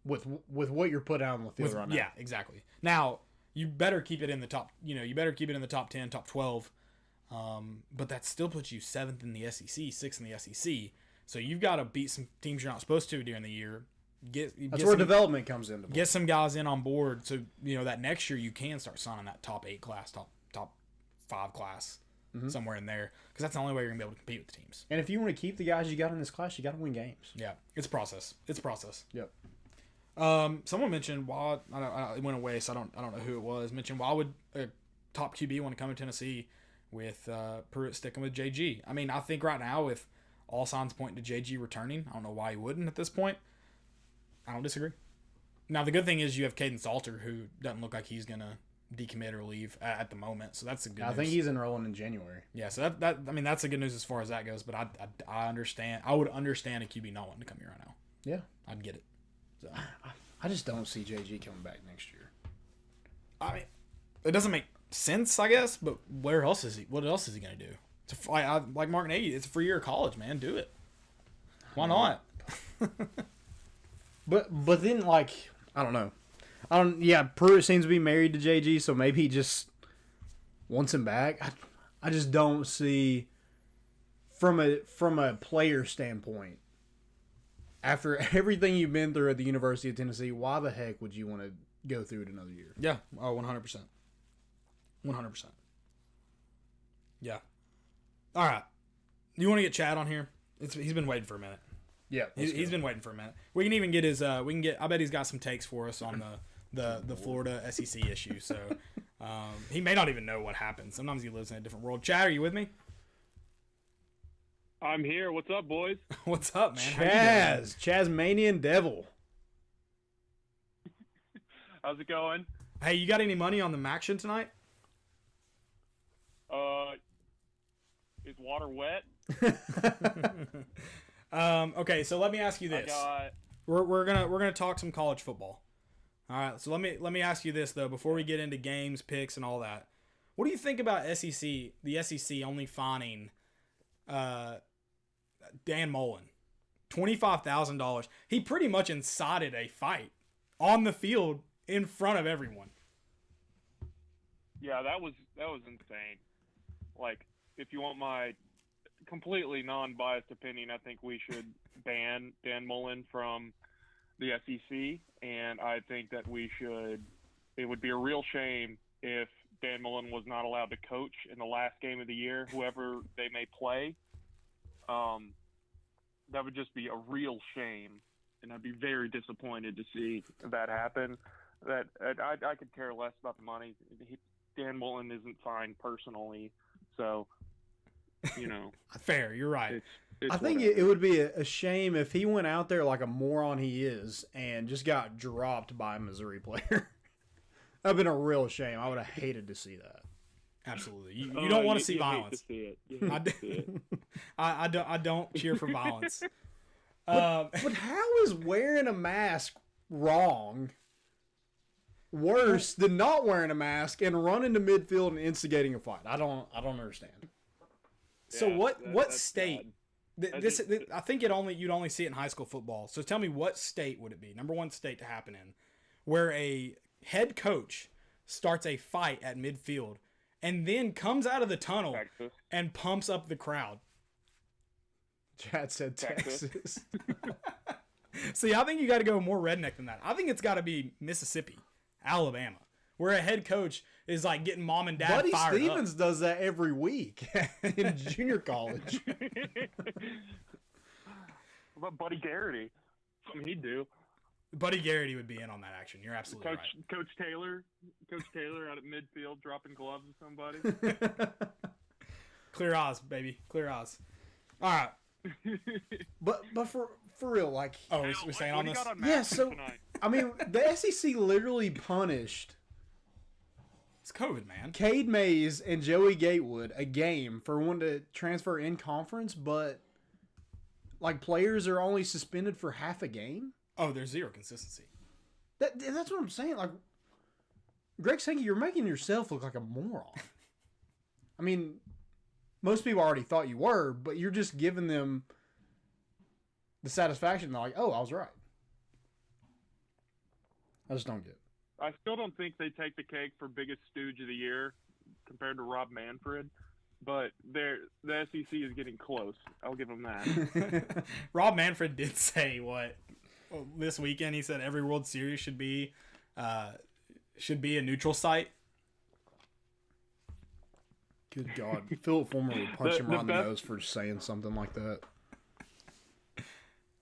with what you're putting out on the field right now. Yeah, exactly. Now, you better keep it in the top, you better keep it in the top 10, top 12. But that still puts you 7th in the SEC, 6th in the SEC. So you've got to beat some teams you're not supposed to during the year. That's where development comes into play. Get some guys in on board so, that next year you can start signing that top 8 class, top 5 class, somewhere in there. Because that's the only way you're going to be able to compete with the teams. And if you want to keep the guys you got in this class, you got to win games. Yeah, it's a process. Yep. Someone mentioned it went away, so I don't know who it was. Mentioned why would a top QB want to come to Tennessee with Pruitt sticking with JG? I mean, I think right now with all signs pointing to JG returning, I don't know why he wouldn't at this point. I don't disagree. Now the good thing is you have Caden Salter, who doesn't look like he's gonna decommit or leave at the moment, so that's a good. I think he's enrolling in January. Yeah, so that's the good news as far as that goes. But I understand. I would understand a QB not wanting to come here right now. Yeah, I'd get it. So I just don't see JG coming back next year. I mean, it doesn't make sense, I guess. But where else is he? What else is he gonna do? Like Mark Nagy, it's a free year of college, man. Do it. Why not? But then, like, I don't know. Yeah, Pruitt seems to be married to JG, so maybe he just wants him back. I just don't see from a player standpoint. After everything you've been through at the University of Tennessee, why the heck would you want to go through it another year? Yeah, 100%. 100%. Yeah. All right. You want to get Chad on here? He's been waiting for a minute. Yeah, he's been waiting for a minute. We can even get his. I bet he's got some takes for us on the Florida SEC issue. So he may not even know what happened. Sometimes he lives in a different world. Chad, are you with me? I'm here. What's up, boys? What's up, man? Chazmanian Devil. How's it going? Hey, you got any money on the Maction tonight? Is water wet? Okay, so let me ask you this. We're gonna talk some college football. All right, so let me ask you this though before we get into games, picks, and all that. What do you think about the SEC only fining Dan Mullen $25,000? He pretty much incited a fight on the field in front of everyone. Yeah, that was insane. Like, if you want my completely non-biased opinion, I think we should ban Dan Mullen from the SEC, and I think that it would be a real shame if Dan Mullen was not allowed to coach in the last game of the year, whoever they may play. That would just be a real shame, and I'd be very disappointed to see that happen. That I could care less about the money. Dan Mullen isn't fined personally, so fair. You're right. It's I think it would be a shame if he went out there like a moron he is and just got dropped by a Missouri player. That'd been a real shame. I would have hated to see that. Absolutely. You don't want to see violence. Hate to see it. I don't cheer for violence. But how is wearing a mask wrong worse than not wearing a mask and running to midfield and instigating a fight? I don't understand. So Yeah, what that's state? bad. I think you'd only see it in high school football. So tell me, what state would it be? Number one state to happen in, where a head coach starts a fight at midfield and then comes out of the tunnel Texas. and pumps up the crowd. Chad said Texas. See, I think you got to go more redneck than that. I think it's got to be Mississippi, Alabama, where a head coach is like getting mom and dad Buddy fired Stevens up. does that every week in junior college. What about Buddy Garrity? Something he'd do. Buddy Garrity would be in on that action. You're absolutely right. Coach Taylor out at midfield dropping gloves at somebody. Clear eyes, baby. Clear eyes. All right. But for real, like, Oh, we're saying on this? yeah. So tonight? I mean, the SEC literally punished It's COVID, man. Cade Mays and Joey Gatewood a game for wanting to transfer in conference, but like players are only suspended for half a game. Oh, there's zero consistency. That's what I'm saying. Like, Greg Sankey, you're making yourself look like a moron. I mean, most people already thought you were, but you're just giving them the satisfaction. They're like, oh, I was right. I just don't get it. I still don't think they take the cake for biggest stooge of the year compared to Rob Manfred, but the SEC is getting close. I'll give them that. Rob Manfred did say this weekend. He said every World Series should be a neutral site. Good God. Philip Fulmer would punch him right in the nose for saying something like that.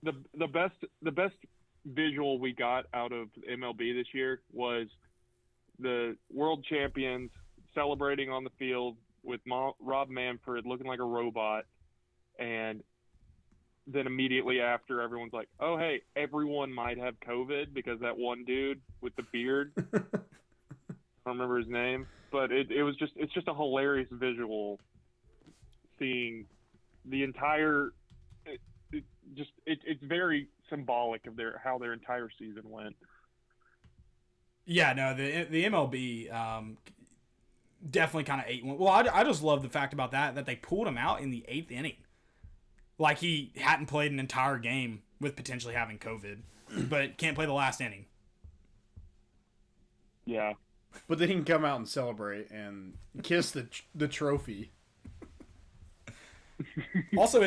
The best visual we got out of MLB this year was the world champions celebrating on the field with Rob Manfred looking like a robot, and then immediately after, everyone's like, "Oh, hey, everyone might have COVID because that one dude with the beard." I don't remember his name, but it's just a hilarious visual seeing the entire. It's very symbolic of how their entire season went. Yeah, no, the MLB definitely kind of ate one. Well, I just love the fact about that they pulled him out in the 8th inning. Like he hadn't played an entire game with potentially having COVID, but can't play the last inning. Yeah. But then he can come out and celebrate and kiss the trophy. Also,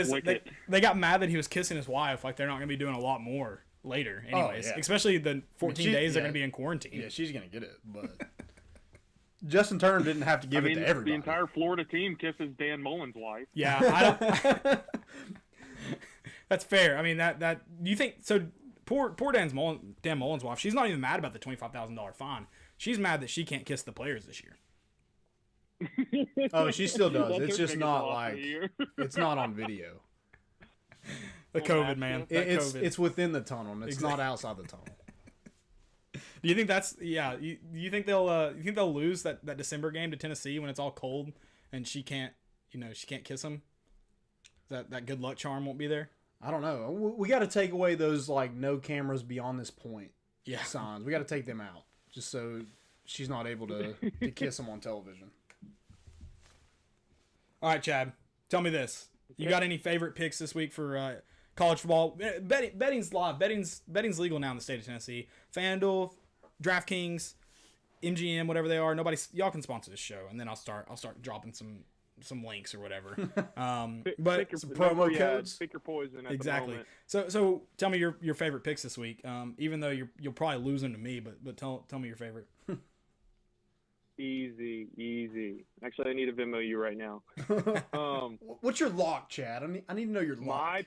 they got mad that he was kissing his wife. Like they're not going to be doing a lot more later, anyways. Oh, yeah. Especially the 14 days they're going to be in quarantine. Yeah, she's going to get it. But Justin Turner didn't have to give it to everybody. The entire Florida team kisses Dan Mullen's wife. Yeah, I don't. That's fair. I mean that you think so? Poor Dan Mullen's wife. She's not even mad about the $25,000 fine. She's mad that she can't kiss the players this year. Oh, she still does. It's just not like it's not on video. The COVID, man. It's within the tunnel. It's not outside the tunnel. Do you think that's you think they'll lose that December game to Tennessee when it's all cold and she can't kiss them? That good luck charm won't be there. I don't know. We got to take away those like no cameras beyond this point signs. We got to take them out just so she's not able to kiss him on television. All right, Chad, tell me this. You got any favorite picks this week for college football? Betting's live. Betting's legal now in the state of Tennessee. FanDuel, DraftKings, MGM, whatever they are. Y'all can sponsor this show, and then I'll start dropping some links or whatever. But some promo codes. Pick your poison at exactly. the moment. So tell me your favorite picks this week. Even though you'll probably lose them to me, but tell me your favorite. Easy. Actually, I need to Venmo you right now. What's your lock, Chad? I need to know your lock.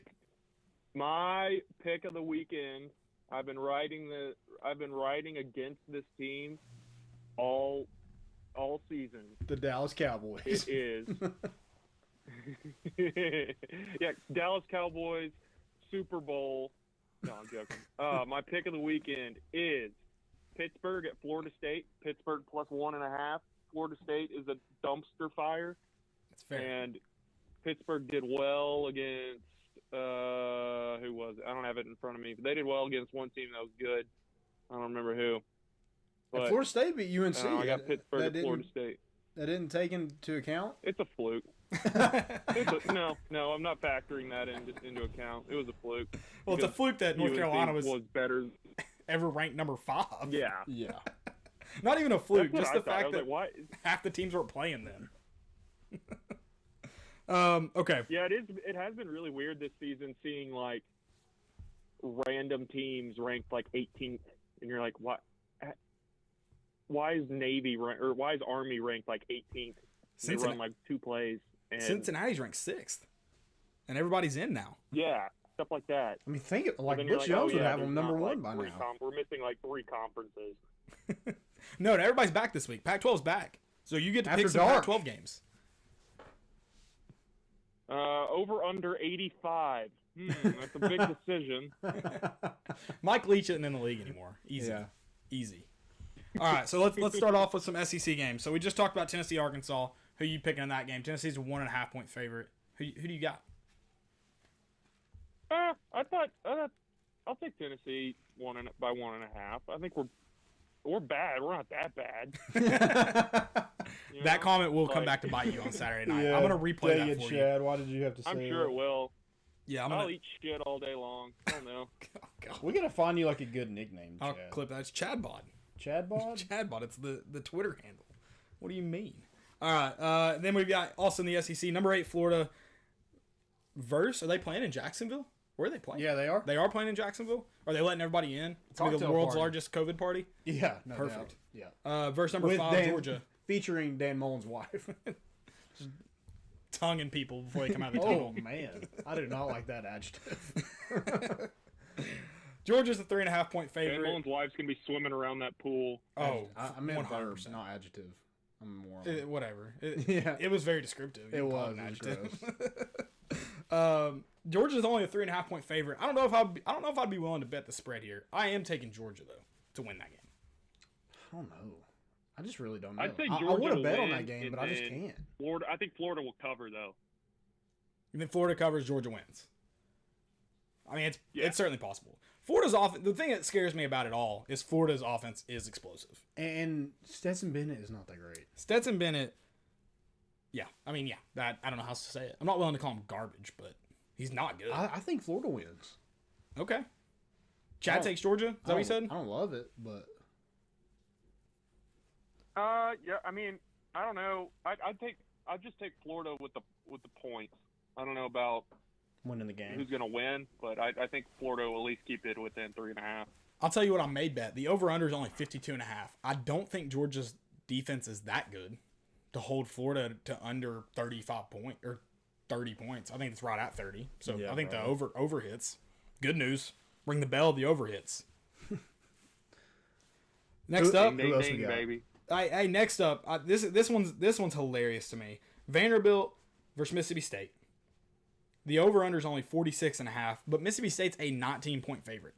My pick of the weekend. I've been riding against this team all season. The Dallas Cowboys. It is. Yeah, Dallas Cowboys Super Bowl. No, I'm joking. My pick of the weekend is Pittsburgh at Florida State. Pittsburgh plus 1.5. Florida State is a dumpster fire. That's fair. And Pittsburgh did well against who was it? I don't have it in front of me. But they did well against one team that was good. I don't remember who. But Florida State beat UNC. I got Pittsburgh at Florida State. That didn't take into account? It's a fluke. No, I'm not factoring that into account. It was a fluke. Well, it's a fluke that North Carolina was better. Ever ranked number 5. Yeah. Not even a fluke, just the fact that half the teams weren't playing then. Okay. Yeah, it has been really weird this season seeing like random teams ranked like 18th, and you're like, what? Why is why is Army ranked like 18th? They run like 2 plays. And Cincinnati's ranked 6th, and everybody's in now. Yeah, stuff like that. I mean, think it like Butch Jones would have them number 1 by now. We're missing like 3 conferences. No, everybody's back this week. Pac-12's back, so you get to pick some Pac-12 games. Over under 85. That's a big decision. Mike Leach isn't in the league anymore. Easy. All right, so let's start off with some SEC games. So we just talked about Tennessee, Arkansas. Who you picking in that game? Tennessee's a 1.5 point favorite. Who do you got? I'll take Tennessee by 1.5. I think we're bad. We're not that bad. That comment will come back to bite you on Saturday night. I'm gonna replay that for Chad. Why did you have to say I'm sure it will. Yeah, I'll eat shit all day long. I don't know. Oh, God. We gotta find you like a good nickname, I'll Chad. clip that. It's Chadbod. Chadbod? Chadbod. It's the Twitter handle. What do you mean? All right. Then we've got also in the SEC, number 8 Florida. Are they playing in Jacksonville? Where are they playing? Yeah, they are. They are playing in Jacksonville? Are they letting everybody in? It's gonna be the Cocktail world's party. largest COVID party. Yeah, no Perfect. doubt. Yeah. Verse number With 5, Georgia. Featuring Dan Mullen's wife. Tonguing people before they come out of the Oh, tunnel. man. I do not like that adjective. Georgia's a 3.5-point Dan favorite. Mullen's wife's gonna be swimming around that pool. Oh, I meant verb, 100%. not adjective. I'm more. Whatever. Yeah. It was very descriptive. You It can call was. an It adjective. Georgia's only a 3.5-point favorite. I don't know if I'd be willing to bet the spread here. I am taking Georgia though to win that game. I don't know. I just really don't know. I'd say I Georgia would have will bet on win, that game, and but I just then can't. Florida. I think Florida will cover though. You think Florida covers, Georgia wins? I mean, Yeah. it's certainly possible. Florida's offense. The thing that scares me about it all is Florida's offense is explosive. And Stetson Bennett is not that great. Stetson Bennett. Yeah, I mean, yeah. That I don't know how else to say it. I'm not willing to call him garbage, but he's not good. I think Florida wins. Okay. Chad takes Georgia. Is that what he said? I don't love it, but Yeah. I mean, I don't know. I'd just take Florida with the points. I don't know about winning the game. who's gonna win, but I think Florida will at least keep it within 3.5. I'll tell you what I made bet. The over-under is only 52.5. I don't think Georgia's defense is that good to hold Florida to under 35 point or 30 points. I think it's right at 30. So Yeah, I think probably. the over hits. Good news. Ring the bell. The over hits. Next up, Ding, else ding, we got? baby. hey, next up, this one's hilarious to me. Vanderbilt versus Mississippi State. The over-under is only 46.5, but Mississippi State's a 19-point favorite.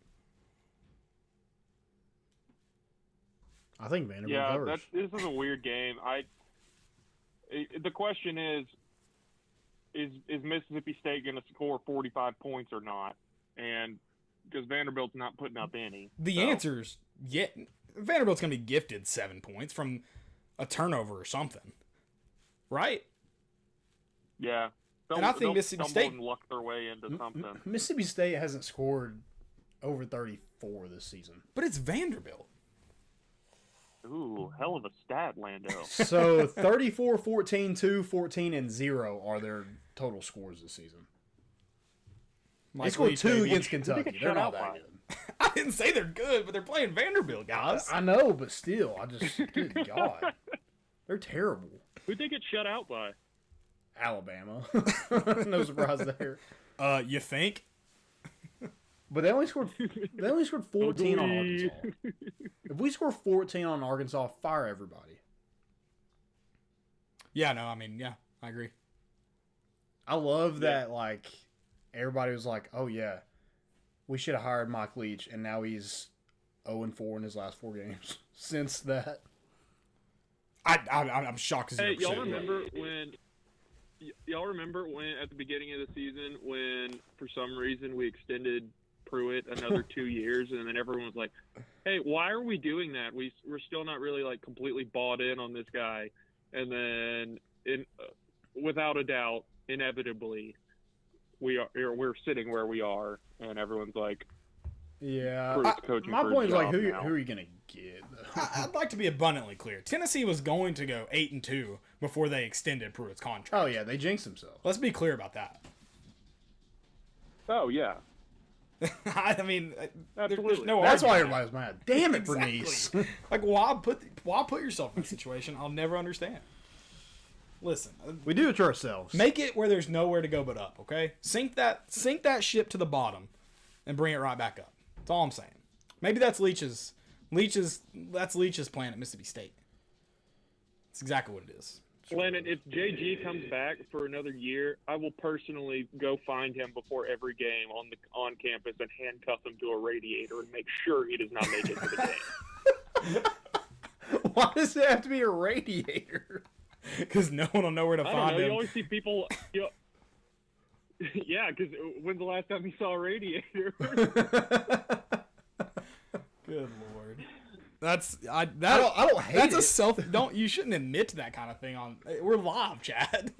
I think Vanderbilt Yeah, covers. this is a weird game. The question is Mississippi State going to score 45 points or not? And because Vanderbilt's not putting up any. The answer's Vanderbilt's going to be gifted 7 points from a turnover or something, right? Yeah. And I think Mississippi State luck their way into something. Mississippi State hasn't scored over 34 this season. But it's Vanderbilt. Ooh, hell of a stat, Lando. So 34, 14, 2, 14, and 0 are their total scores this season. They scored Leach, 2 baby. against Kentucky. They're shut not out that by? good. I didn't say they're good, but they're playing Vanderbilt, guys. I know, but still, good God. They're terrible. Who'd they get shut out by? Alabama. No surprise there. You think? But they only scored 14 on Arkansas. If we score 14 on Arkansas, fire everybody. Yeah, no, I mean, yeah, I agree. I love that, like, everybody was like, oh, yeah, we should have hired Mike Leach, and now he's 0-4 in his last 4 games since that. I'm shocked. Hey, y'all remember when at the beginning of the season when for some reason we extended Pruitt another 2 years, and then everyone was like, hey, why are we doing that? We're still not really like completely bought in on this guy. And then without a doubt, inevitably we're sitting where we are, and everyone's like, Yeah. Pruitt's coaching My for a point is, like, job who now. are you going to get? I'd like to be abundantly clear. Tennessee was going to go 8-2 before they extended Pruitt's contract. Oh, yeah, they jinxed themselves. Let's be clear about that. oh yeah, I mean, Absolutely. there's no That's why argument. everybody's mad. Damn it, Exactly. Bernice. Like, why put yourself in a situation I'll never understand? Listen, We do it to ourselves. make it where there's nowhere to go but up. Okay, sink that ship to the bottom, and bring it right back up. That's all I'm saying. Maybe that's Leach's plan at Mississippi State. That's exactly what it is. Lennon, if JG comes back for another year, I will personally go find him before every game on campus and handcuff him to a radiator and make sure he does not make it to the game. Why does it have to be a radiator? Because no one will know where to I don't find know. him. You always see people. Yeah, because when's the last time you saw a radiator? Good lord. I don't hate that's it. a you shouldn't admit to that kind of thing we're live, Chad.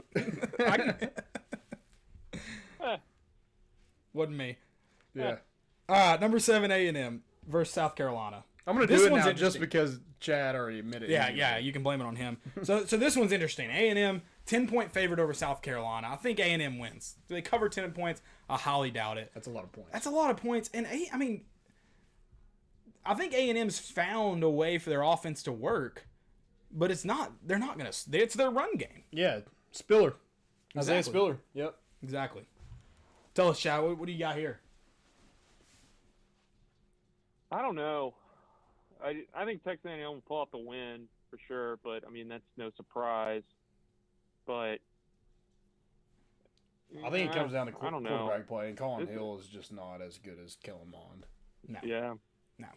Wasn't me. Yeah. All right, number 7, A&M versus South Carolina. I'm going to This do it one's now just interesting. because Chad already admitted it. Yeah, you can blame it on him. So this one's interesting. A&M, 10-point favorite over South Carolina. I think A&M wins. Do they cover 10 points? I highly doubt it. That's a lot of points. That's a lot of points. And, I think A&M's found a way for their offense to work, but it's their run game. Yeah, Spiller. Isaiah Exactly. Spiller. Yep. Exactly. Tell us, Chad, what do you got here? I don't know. I think Texas A&M will pull out the win for sure, but I mean that's no surprise. But I think it comes down to I don't know. quarterback play, and Colin Hill is just not as good as Kellen Mond. No. Yeah. No.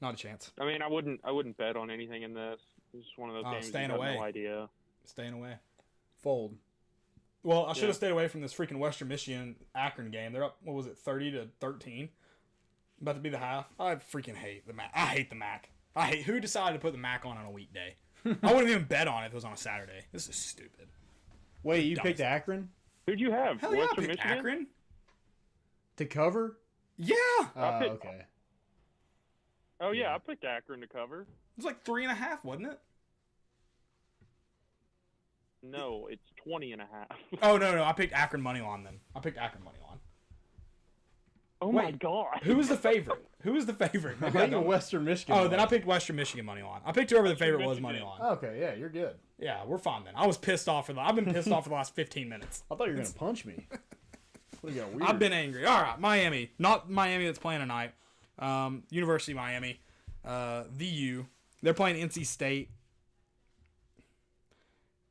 Not a chance. I mean, I wouldn't bet on anything in this. It's just one of those games staying you have away. no idea. Staying away. Fold. Well, I should have stayed away from this freaking Western Michigan Akron game. They're up, 30-13? About to be the half. I freaking hate the MAC. I hate the MAC. Who decided to put the MAC on a weekday? I wouldn't even bet on it if it was on a Saturday. This is stupid. Wait, you Dumb picked as- Akron Who'd you have? Hell yeah, I Western picked Michigan? Akron. to cover? Yeah. picked- Okay. Oh yeah, I picked Akron to cover. It was like 3.5, wasn't it? No, it's 20.5. Oh, no. I picked Akron money line then. I picked Akron money line. Oh my god. Who was the favorite? Maybe I I think don't- Western Michigan. Oh, then I picked Western Michigan money line. I picked whoever the favorite was money Michigan. line. Okay, yeah, you're good. Yeah, we're fine then. I was pissed off I've been pissed off for the last 15 minutes. I thought you were gonna punch me. What are you got weird? I've been angry. All right, Miami. Not Miami that's playing tonight. University of Miami. The U. They're playing NC State.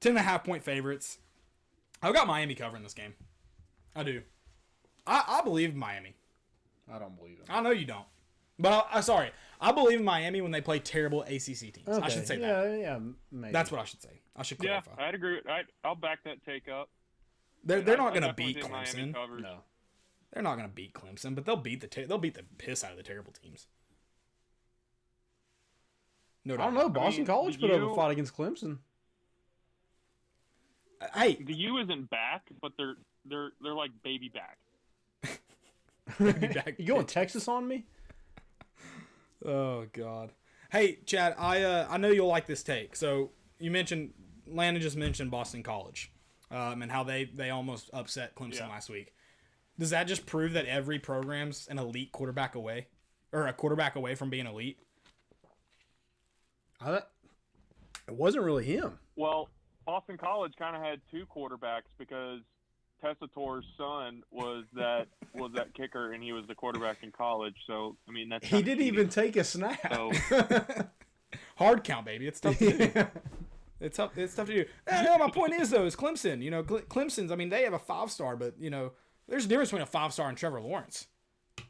10.5-point favorites. I've got Miami covering this game. I do. I believe in Miami. I don't believe it. I know you don't. But I believe in Miami when they play terrible ACC teams. I should say that. Yeah, maybe. That's what I should say. I should Yeah, clarify. I'd agree. I'll back that take up. They're not going to definitely beat think Miami Clemson. covers. No. They're not going to beat Clemson, but they'll beat the piss out of the terrible teams. No I doubt. don't know. Boston College the put up U- a fight against Clemson. Hey, The U isn't back, but they're like baby back. You going Texas on me? Oh God. Hey, Chad, I know you'll like this take. So Landon just mentioned Boston College, and how they almost upset Clemson last week. Does that just prove that every program's an elite quarterback away, or a quarterback away from being elite? It wasn't really him. Well, Boston College kind of had two quarterbacks because Tessitore's son was that kicker, and he was the quarterback in college. So I mean, that's He kinda didn't cheating. even take a snap. So Hard count, baby. It's tough to do. It's tough to do. No, my point is though, is Clemson. Clemson's. I mean, they have a 5-star, but there's a difference between a 5-star and Trevor Lawrence.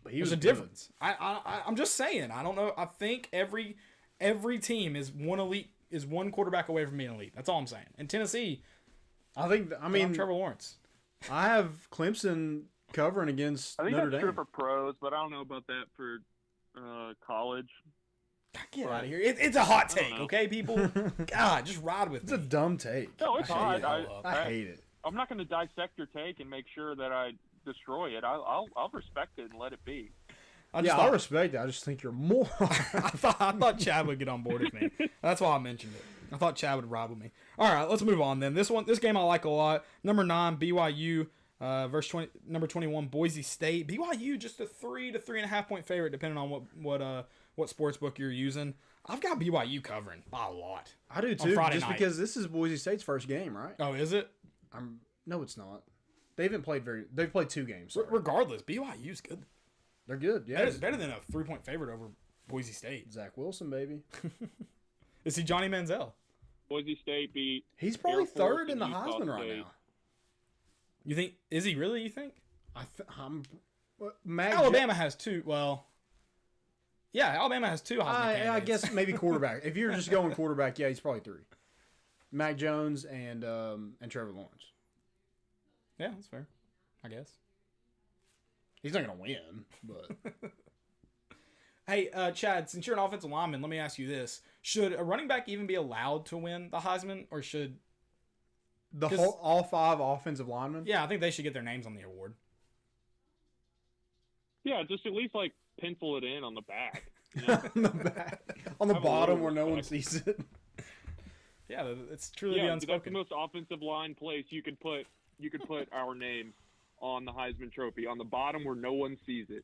But he There's was a good. difference. I'm just saying. I don't know. I think every team is one quarterback away from being elite. That's all I'm saying. And Tennessee, I mean, Trevor Lawrence. I have Clemson covering against I think Notre that's Dame. true for pros, but I don't know about that for college. Get out of here. It's a hot I don't take, know. okay, people? God, just ride with It's a me. dumb take. No, it's hot. I hate it. I'm not going to dissect your take and make sure that I destroy it. I'll respect it and let it be. I I respect it. I just think you're more. I thought Chad would get on board with me. That's why I mentioned it. I thought Chad would ride with me. All right, let's move on then. This game I like a lot. Number 9, BYU versus number 21, Boise State. BYU just a 3 to 3.5 point favorite, depending on what sports book you're using. I've got BYU covering by a lot. I do too. Friday Just night. because this is Boise State's first game, right? Oh, is it? No, it's not. They haven't played They've played 2 games. Sorry. Regardless, BYU's good. They're good. Yeah. Better than a 3-point favorite over Boise State. Zach Wilson, baby. Is he Johnny Manziel? Boise State beat. He's probably Air Force third in and the Utah Heisman right State. now. You think? Is he really? You think? Alabama. Has 2. Well, yeah, Alabama has 2 Heisman I candidates. guess maybe quarterback. If you're just going quarterback, yeah, he's probably 3. Mac Jones and Trevor Lawrence. Yeah, that's fair. I guess. He's not gonna win, but Hey, Chad, since you're an offensive lineman, let me ask you this: should a running back even be allowed to win the Heisman, or should? all 5 offensive linemen. Yeah, I think they should get their names on the award. Yeah, just at least like pencil it in on the back. You know? On the back, on the Have a bottom little where no one respect. sees it. Yeah, it's truly Yeah, the that's the unspoken. most offensive line place you could put our names on the Heisman Trophy on the bottom where no one sees it.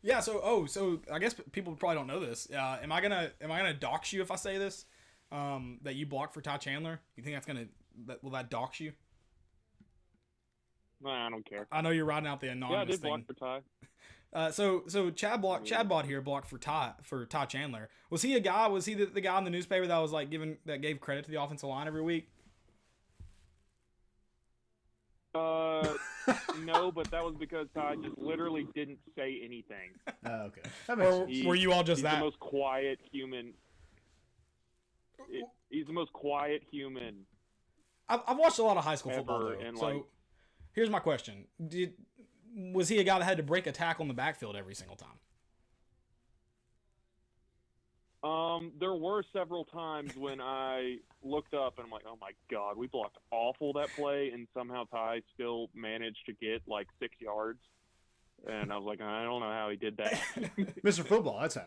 Yeah. So I guess people probably don't know this. Am I gonna dox you if I say this? That you blocked for Ty Chandler? You think will that dox you? Nah, I don't care. I know you're riding out the Yeah, I anonymous did block thing. for Ty. So Chadbot here blocked for Ty Chandler. Was he a guy? Was he the guy in the newspaper that was like that gave credit to the offensive line every week? No, but that was because Ty just literally didn't say anything. Okay. That makes Or sense. were you all just He's that? the most quiet human. He's the most quiet human. I've watched a lot of high school football Ever, though. and, So like- here's my question: was he a guy that had to break a tackle in the backfield every single time? There were several times when I looked up and I'm like, oh my god, we blocked awful that play, and somehow Ty still managed to get like 6 yards. And I was like, I don't know how he did that. Mr. Football, that's how.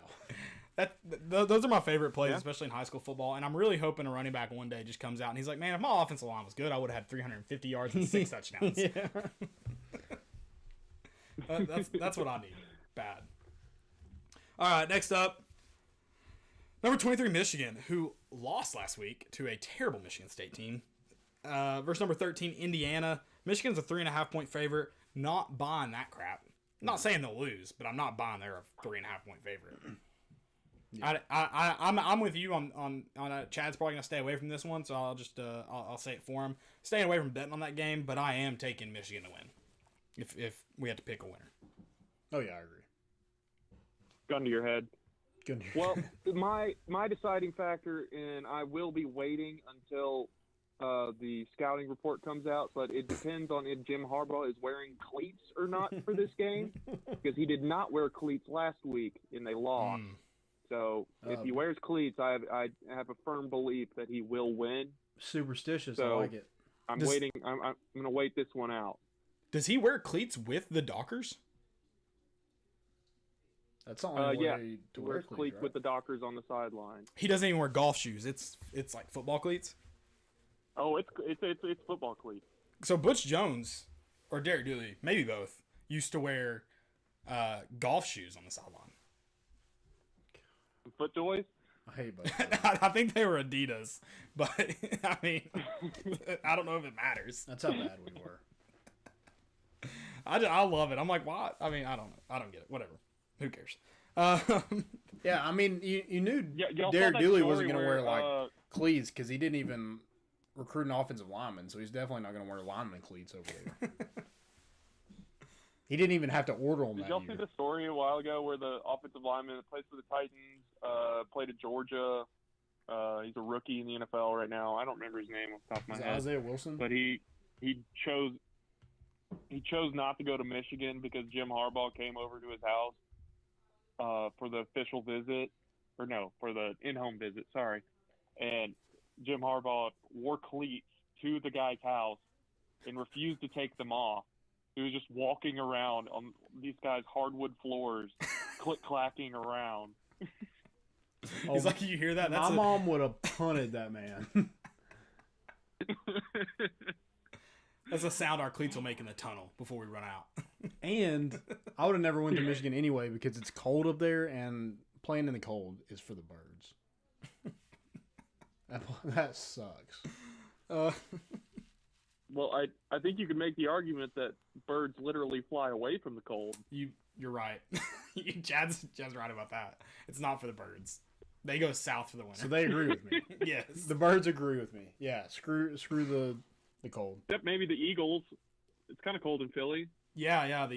Those are my favorite plays, Yeah. especially in high school football. And I'm really hoping a running back one day just comes out and he's like, man, if my offensive line was good, I would have had 350 yards and 6 touchdowns. Yeah. That's what I need. Bad. All right, next up. Number 23, Michigan, who lost last week to a terrible Michigan State team. Versus number 13, Indiana. Michigan's a 3.5-point favorite. Not buying that crap. Not saying they'll lose, but I'm not buying they're a 3.5-point favorite. Yeah. I'm with you on Chad's probably gonna stay away from this one, so I'll just I'll say it for him. Staying away from betting on that game, but I am taking Michigan to win. If we had to pick a winner. Oh yeah, I agree. Gun to your head. Good. Well, my deciding factor, and I will be waiting until the scouting report comes out, but it depends on if Jim Harbaugh is wearing cleats or not for this game, because he did not wear cleats last week and they lost. So if he wears cleats, I have a firm belief that he will win. Superstitious, So, I like it. I'm waiting. I'm going to wait this one out. Does he wear cleats with the Dockers? That's the only Yeah, way to wears wear cleats right? with the Dockers on the sideline. He doesn't even wear golf shoes. It's like football cleats. Oh, it's football cleats. So Butch Jones or Derek Dooley, maybe both, used to wear golf shoes on the sideline. Foot toys. I hate both. I think they were Adidas, but I mean, I don't know if it matters. That's how bad we were. I love it. I'm like, why? I mean, I don't know. I don't get it. Whatever. Who cares? Yeah, I mean, you knew y'all Derek saw that Dooley story wasn't going to wear where, like cleats because he didn't even recruit an offensive lineman, so he's definitely not going to wear lineman cleats over there. He didn't even have to order them Did that y'all year. see the story a while ago where the offensive lineman that plays for the Titans played at Georgia? He's a rookie in the NFL right now. I don't remember his name off the top of my Is it head. Isaiah Wilson? But he chose not to go to Michigan because Jim Harbaugh came over to his house for the official visit, or no, for the in-home visit. Sorry, and Jim Harbaugh wore cleats to the guy's house and refused to take them off. He was just walking around on these guys' hardwood floors, click-clacking around. He's like, you hear that? My mom would have punted that man. That's a sound our cleats will make in the tunnel before we run out. And I would have never went to Michigan anyway because it's cold up there, and playing in the cold is for the birds. That sucks. Well, I think you could make the argument that birds literally fly away from the cold. You're right. Chad's right about that. It's not for the birds. They go south for the winter. So they agree with me. Yes. The birds agree with me. Yeah, screw the cold. Except maybe the Eagles. It's kind of cold in Philly. Yeah.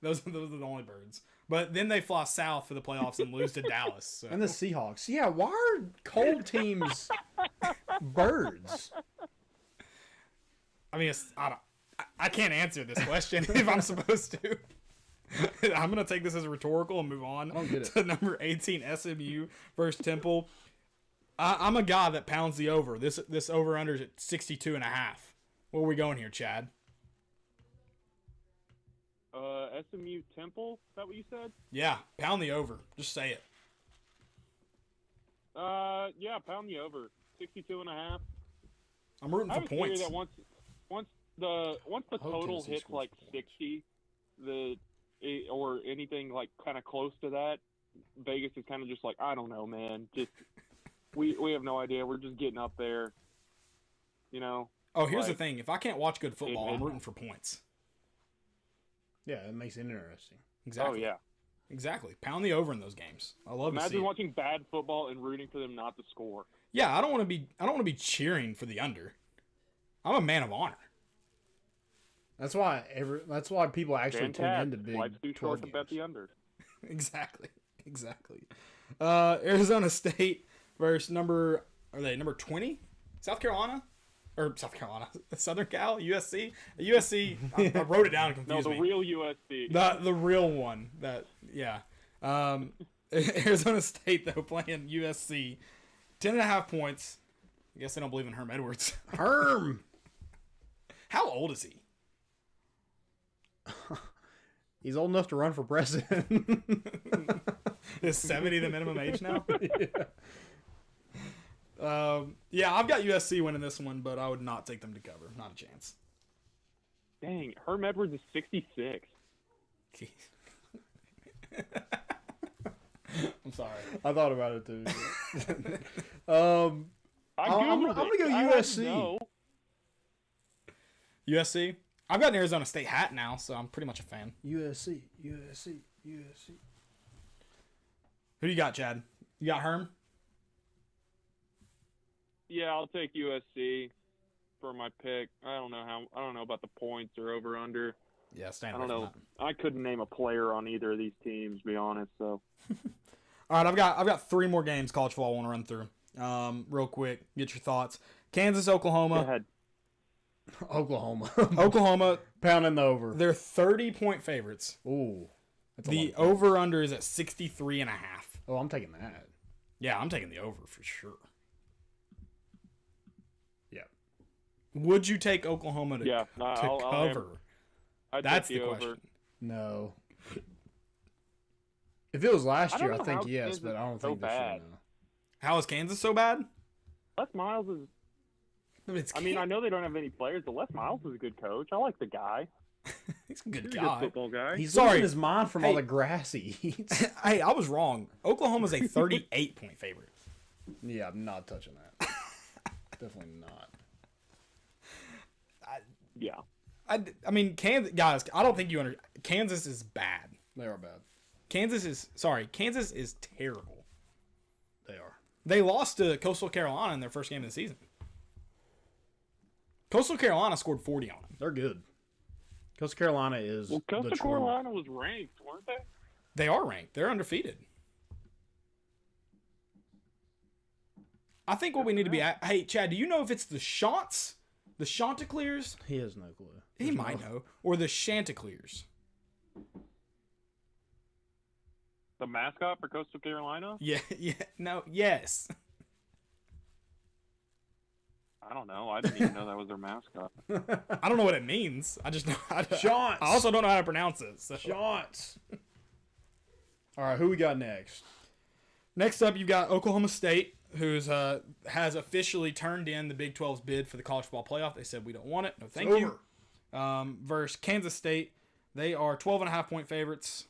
Those are the only birds. But then they fly south for the playoffs and lose to Dallas. So. And the Seahawks. Yeah, why are cold teams birds? I mean, I can't answer this question if I'm supposed to. I'm going to take this as a rhetorical and move on I don't get it. to number 18, SMU versus Temple. I'm a guy that pounds the over. This over-under is at 62.5. Where are we going here, Chad? SMU Temple. Is that what you said? Yeah, pound the over. Just say it. Yeah, pound the over. 62.5. I'm rooting I for have a theory points. that once the total Tennessee hits scores like points. 60, or anything like kind of close to that, Vegas is kind of just like, I don't know, man. Just we have no idea. We're just getting up there. You know. Oh, here's the Like, thing. If I can't watch good football, I'm it- rooting for points. Yeah, it makes it interesting. Exactly. Oh yeah. Exactly. Pound the over in those games. I love to see Imagine it. watching bad football and rooting for them not to score. Yeah, I don't want to be cheering for the under. I'm a man of honor. That's why people actually tune into big Life's too 12 short to bet games. the under. Exactly. Arizona State versus number 20? Southern Cal, USC. USC. I wrote it down and No, confused the me. real USC. The real one. Arizona State though playing USC, 10.5 points. I guess they don't believe in Herm Edwards. Herm! How old is he? He's old enough to run for president. Is 70 the minimum age now? Yeah, I've got USC winning this one, but I would not take them to cover. Not a chance. Dang, Herm Edwards is 66. I'm sorry. I thought about it too. I'm gonna go USC. USC? I've got an Arizona State hat now, so I'm pretty much a fan. USC. Who do you got, Chad? You got Herm? Yeah, I'll take USC for my pick. I don't know about the points or over under. Yeah, stand I don't know. I couldn't name a player on either of these teams, to be honest. So All right, I've got 3 more games college football I want to run through. Real quick, get your thoughts. Kansas, go Oklahoma. ahead. Oklahoma. Oklahoma, Pounding the over. they're 30-point favorites. Ooh. That's a The lot of points. over-under is at 63.5. Oh, I'm taking that. Yeah, I'm taking the over for sure. Yeah. Would you take Oklahoma to, Yeah, to I'll cover? I'd That's take the over. question. No. If it was last I don't year, I know think how yes, Kansas but I don't is so think this year, bad. no. How is Kansas so bad? Les Miles is. I mean, I know they don't have any players, but Les Miles is a good coach. I like the guy. He's a good He's a guy. good football guy. He's Sorry. losing his mind from all Hey. the grass he eats. Hey, I was wrong. Oklahoma's a 38-point favorite. Yeah, I'm not touching that. Definitely not. Yeah. I mean, Kansas guys. I don't think you understand. Kansas is bad. They are bad. Kansas is terrible. They are. They lost to Coastal Carolina in their first game of the season. Coastal Carolina scored 40 on them. They're good. Coastal Carolina is Well, the Coastal truth. Carolina was ranked, weren't they? They are ranked. They're undefeated. I think what we need to be at. Hey, Chad, do you know if it's the Chants, the Chanticleers? He has no clue. He might know. Or the Chanticleers. The mascot for Coastal Carolina? Yes. I don't know. I didn't even know that was their mascot. I don't know what it means. I just know how to. Chants. I also don't know how to pronounce it. So. Shots. All right, who we got next? Next up, you've got Oklahoma State, who's has officially turned in the Big 12's bid for the college football playoff. They said we don't want it. No, thank you. Versus Kansas State, they are 12.5-point favorites.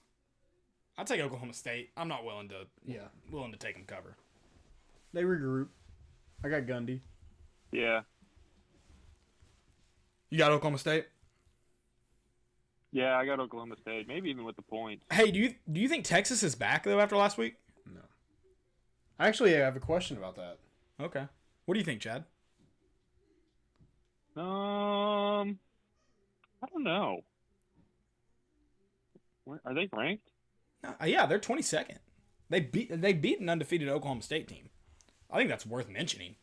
I'd take Oklahoma State. I'm not willing to take them cover. They regroup. I got Gundy. Yeah. You got Oklahoma State? Yeah, I got Oklahoma State. Maybe even with the points. Hey, do you think Texas is back though after last week? No. Actually, I have a question about that. Okay. What do you think, Chad? I don't know. Are they ranked? Yeah, they're 22nd. They beat an undefeated Oklahoma State team. I think that's worth mentioning.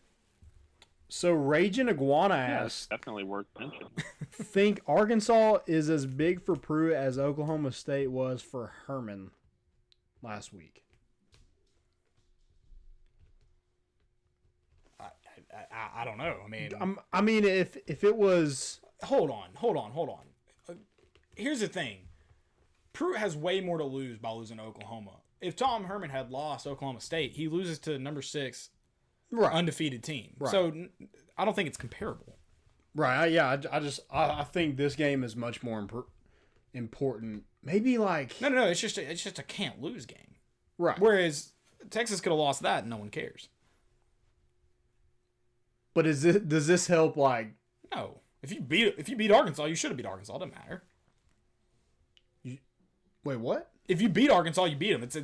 So Raging Iguana Yeah, it's asked, definitely worth mentioning. think Arkansas is as big for Pruitt as Oklahoma State was for Herman last week? I don't know. I mean, if it was... Hold on. Here's the thing. Pruitt has way more to lose by losing to Oklahoma. If Tom Herman had lost Oklahoma State, he loses to number 6 undefeated team. Right. So I don't think it's comparable. Right. Yeah. I think this game is much more important. Maybe like No. It's just a can't lose game. right. Whereas Texas could have lost that and no one cares. But does this help? Like, No. If you beat Arkansas, you should have beat Arkansas. It doesn't matter. wait, what? If you beat Arkansas, you beat them. It's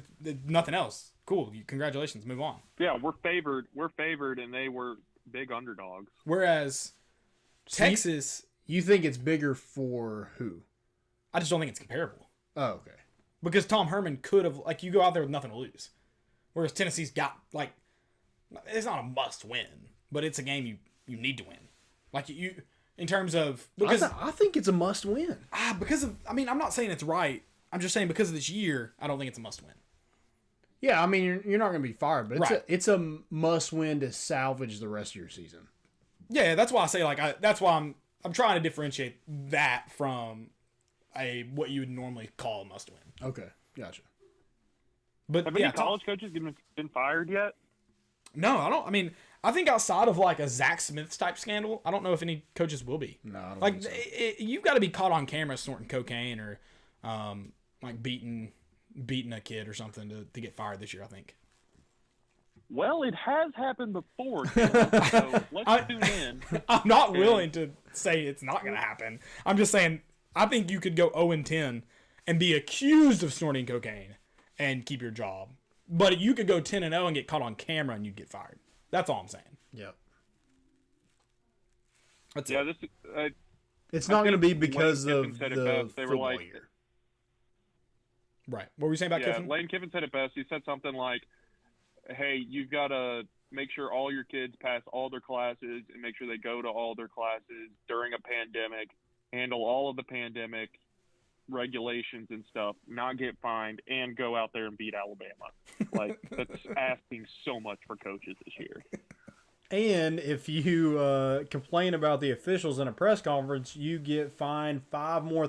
nothing else. Cool. Congratulations. Move on. Yeah, we're favored. We're favored, and they were big underdogs. Whereas Texas, You think it's bigger for who? I just don't think it's comparable. Oh, okay. Because Tom Herman could have, like, you go out there with nothing to lose. Whereas Tennessee's got, like, it's not a must win, but it's a game you need to win. Like, in terms of, because I think it's a must win. I'm not saying it's right. I'm just saying because of this year, I don't think it's a must win. Yeah, I mean you're not going to be fired, but Right. it's a must win to salvage the rest of your season. Yeah, that's why I say, like, that's why I'm trying to differentiate that from what you would normally call a must win. Okay, gotcha. But Have any college coaches been fired yet? No, I don't. I mean, I think outside of like a Zach Smith type scandal, I don't know if any coaches will be. No, I don't Like, think so. you've got to be caught on camera snorting cocaine or like beating a kid or something to get fired this year, I think. Well, it has happened before, so let's tune in. I'm not willing to say it's not going to happen. I'm just saying I think you could go 0-10 and be accused of snorting cocaine and keep your job. But you could go 10-0 and get caught on camera and you'd get fired. That's all I'm saying. Yep. That's Yeah, it. this It's not going to be think because Lane of Kiffin said it the best. They were football like- year. Right. What were you saying about yeah, Kiffin? Lane Kiffin said it best. He said something like, "Hey, you've got to make sure all your kids pass all their classes and make sure they go to all their classes during a pandemic, handle all of the pandemic regulations and stuff, not get fined, and go out there and beat Alabama." Like, that's asking so much for coaches this year. And if you complain about the officials in a press conference, you get fined $5,000 more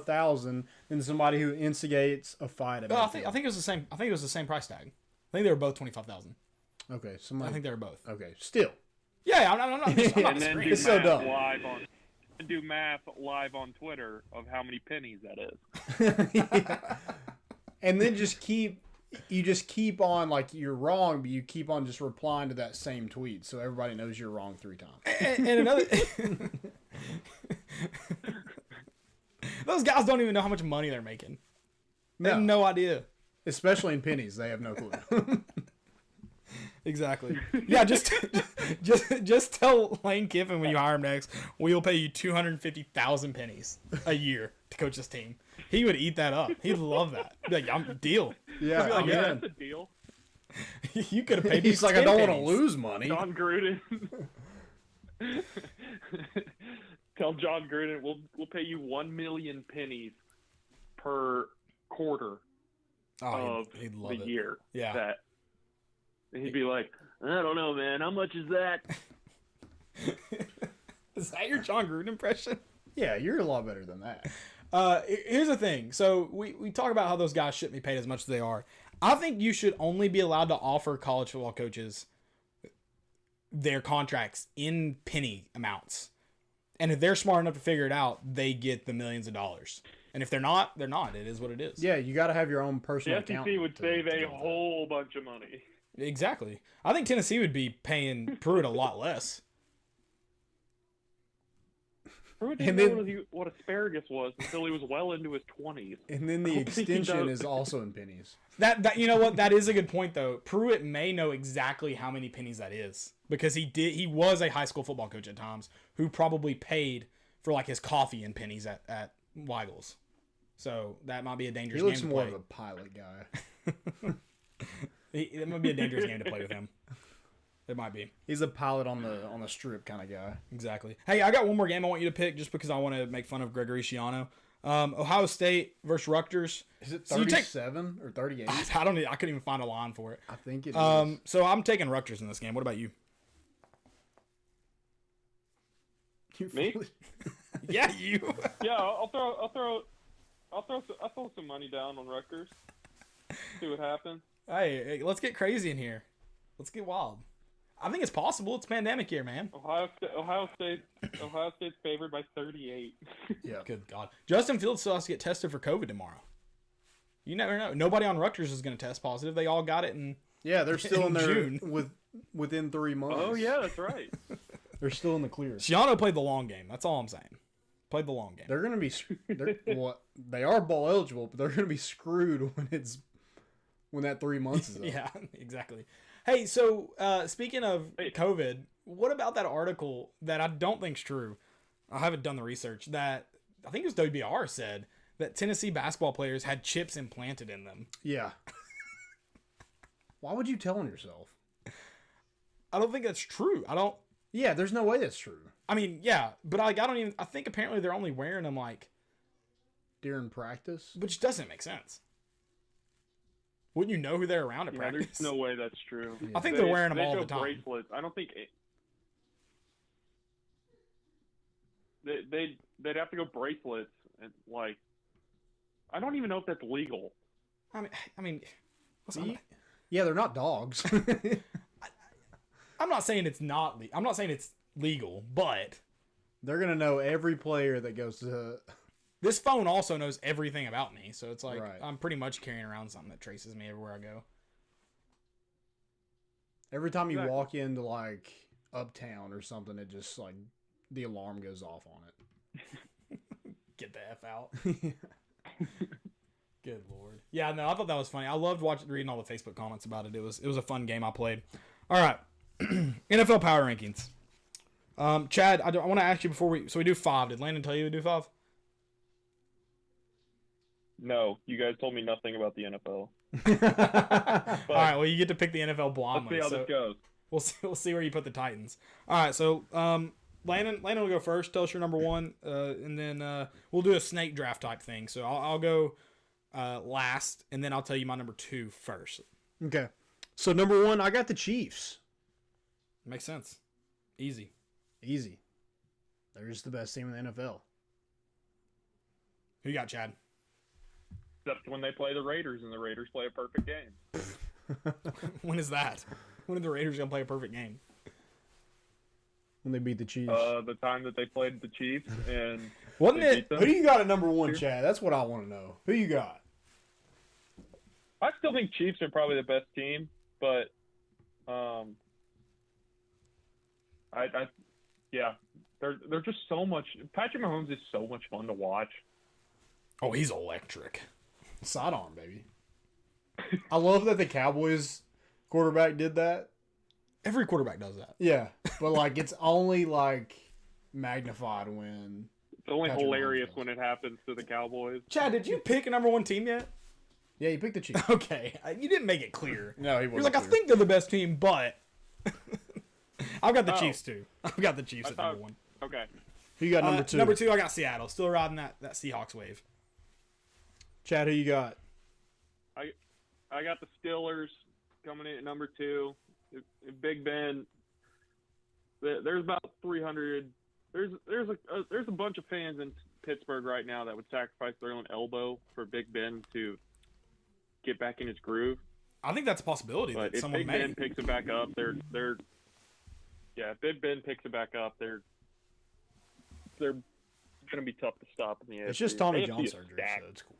than somebody who instigates a fight. No, I think it was the same. I think it was the same price tag. I think they were both $25,000. Okay, I think they were both. Okay, still. Yeah, I'm not And then disagreeing. do It's so math dumb. live on Twitter of how many pennies that is. And then you just keep on like you're wrong, but you keep on just replying to that same tweet, so everybody knows you're wrong 3 times. And another, those guys don't even know how much money they're making. They have no idea. Especially in pennies, they have no clue. Exactly. Yeah, just tell Lane Kiffin when you hire him next, we'll pay you 250,000 pennies a year to coach this team. He would eat that up. He'd love that. He'd be like, I'm deal. Yeah, Like, yeah, man. that's a deal. You could have paid me He's like, I 10 don't want to pennies. lose money. John Gruden. Tell John Gruden we'll pay you 1 million pennies per quarter Oh, of he'd love the it. year. Yeah. That and he'd be like, I don't know, man. How much is that? Is that your John Gruden impression? Yeah, you're a lot better than that. Here's the thing. So we talk about how those guys shouldn't be paid as much as they are. I think you should only be allowed to offer college football coaches their contracts in penny amounts. And if they're smart enough to figure it out, they get the millions of dollars. And if they're not, they're not. It is what it is. Yeah, you got to have your own The personal SEC accountant would to save deal a with that. whole bunch of money. Exactly. I think Tennessee would be paying Pruitt a lot less. Pruitt And didn't then- know what asparagus was until he was well into his 20s. And then the I don't think he extension does. is also in pennies. That you know what? That is a good point though. Pruitt may know exactly how many pennies that is because he was a high school football coach at times who probably paid for like his coffee in pennies at Weigel's. So that might be a dangerous He looks game to more play. of a pilot guy. It might be a dangerous game to play with him. It might be. He's a pilot on the strip kind of guy. Exactly. Hey, I got one more game I want you to pick just because I want to make fun of Gregory Schiano. Ohio State versus Rutgers. Is it So you take- 37 or 38? I couldn't even find a line for it. I think it is. So I'm taking Rutgers in this game. What about you? You're Me? fully- Yeah, you. Yeah, I'll throw I'll throw some money down on Rutgers. See what happens. Hey, let's get crazy in here. Let's get wild. I think it's possible. It's pandemic year, man. Ohio State's favored by 38. Yeah. Good God. Justin Fields still has to get tested for COVID tomorrow. You never know. Nobody on Rutgers is going to test positive. They all got it in Yeah, they're still in there June. within 3 months. Oh yeah, that's right. They're still in the clear. Shiano played the long game. That's all I'm saying. Played the long game. They're gonna be. They are bowl eligible, but they're gonna be screwed when that 3 months is up. Yeah, exactly. Hey, so speaking of COVID, what about that article that I don't think's true? I haven't done the research. That I think it was WBR said that Tennessee basketball players had chips implanted in them. Yeah. Why would you tell on yourself? I don't think that's true. Yeah, there's no way that's true. I mean, yeah, but I don't even. I think apparently they're only wearing them like During practice? which doesn't make sense. Wouldn't you know who they're around at Yeah, practice? there's no way that's true. I think they're wearing them they all show the time. Bracelets. I don't think they'd have to go bracelets and like. I don't even know if that's legal. I mean, listen, Yeah, they're not dogs. I'm not saying it's not. I'm not saying it's legal, but They're gonna know every player that goes to. this phone also knows everything about me, so it's like Right. I'm pretty much carrying around something that traces me everywhere I go. Every time you Exactly. walk into like Uptown or something, it just like the alarm goes off on it. Get the F out. Good Lord. Yeah, no, I thought that was funny. I loved reading all the Facebook comments about it. It was a fun game I played. All right. NFL power rankings. Chad, I want to ask you before we do 5. Did Landon tell you to do 5? No, you guys told me nothing about the NFL. All right, well, you get to pick the NFL blindly. Let's see how this goes. We'll see where you put the Titans. All right, so Landon will go first. Tell us your number 1, and then we'll do a snake draft type thing. So I'll go last, and then I'll tell you my number 2 first. Okay. So number 1, I got the Chiefs. Makes sense. Easy. Easy. They're just the best team in the NFL. Who you got, Chad? Except when they play the Raiders, and the Raiders play a perfect game. When is that? When are the Raiders gonna play a perfect game? When they beat the Chiefs. The time that they played the Chiefs, and Wasn't they it? beat Who do them. you got at number 1, Chad? That's what I want to know. Who you got? I still think Chiefs are probably the best team, but yeah, they're just so much. Patrick Mahomes is so much fun to watch. Oh, he's electric. Sidearm, baby. I love that the Cowboys quarterback did that. Every quarterback does that. Yeah, but like it's only like magnified when It's only Patrick hilarious Mahomes. when it happens to the Cowboys. Chad, did you pick a number 1 team yet? Yeah, you picked the Chiefs. Okay, you didn't make it clear. No, he You're wasn't. like, I think they're the best team, but I've got the Oh. Chiefs too. I've got the Chiefs I at thought- number 1. Okay. Who you got number 2? Number 2, I got Seattle. Still riding that Seahawks wave. Chad, who you got? I got the Steelers coming in at number 2. Big Ben. There's about 300. There's a bunch of fans in Pittsburgh right now that would sacrifice their own elbow for Big Ben to get back in his groove. I think that's a possibility But that if someone Big may. Ben picks it back up, if Big Ben picks it back up, they're going to be tough to stop in the AFC. It's just Tommy AFC John is surgery, stacked. so it's cool.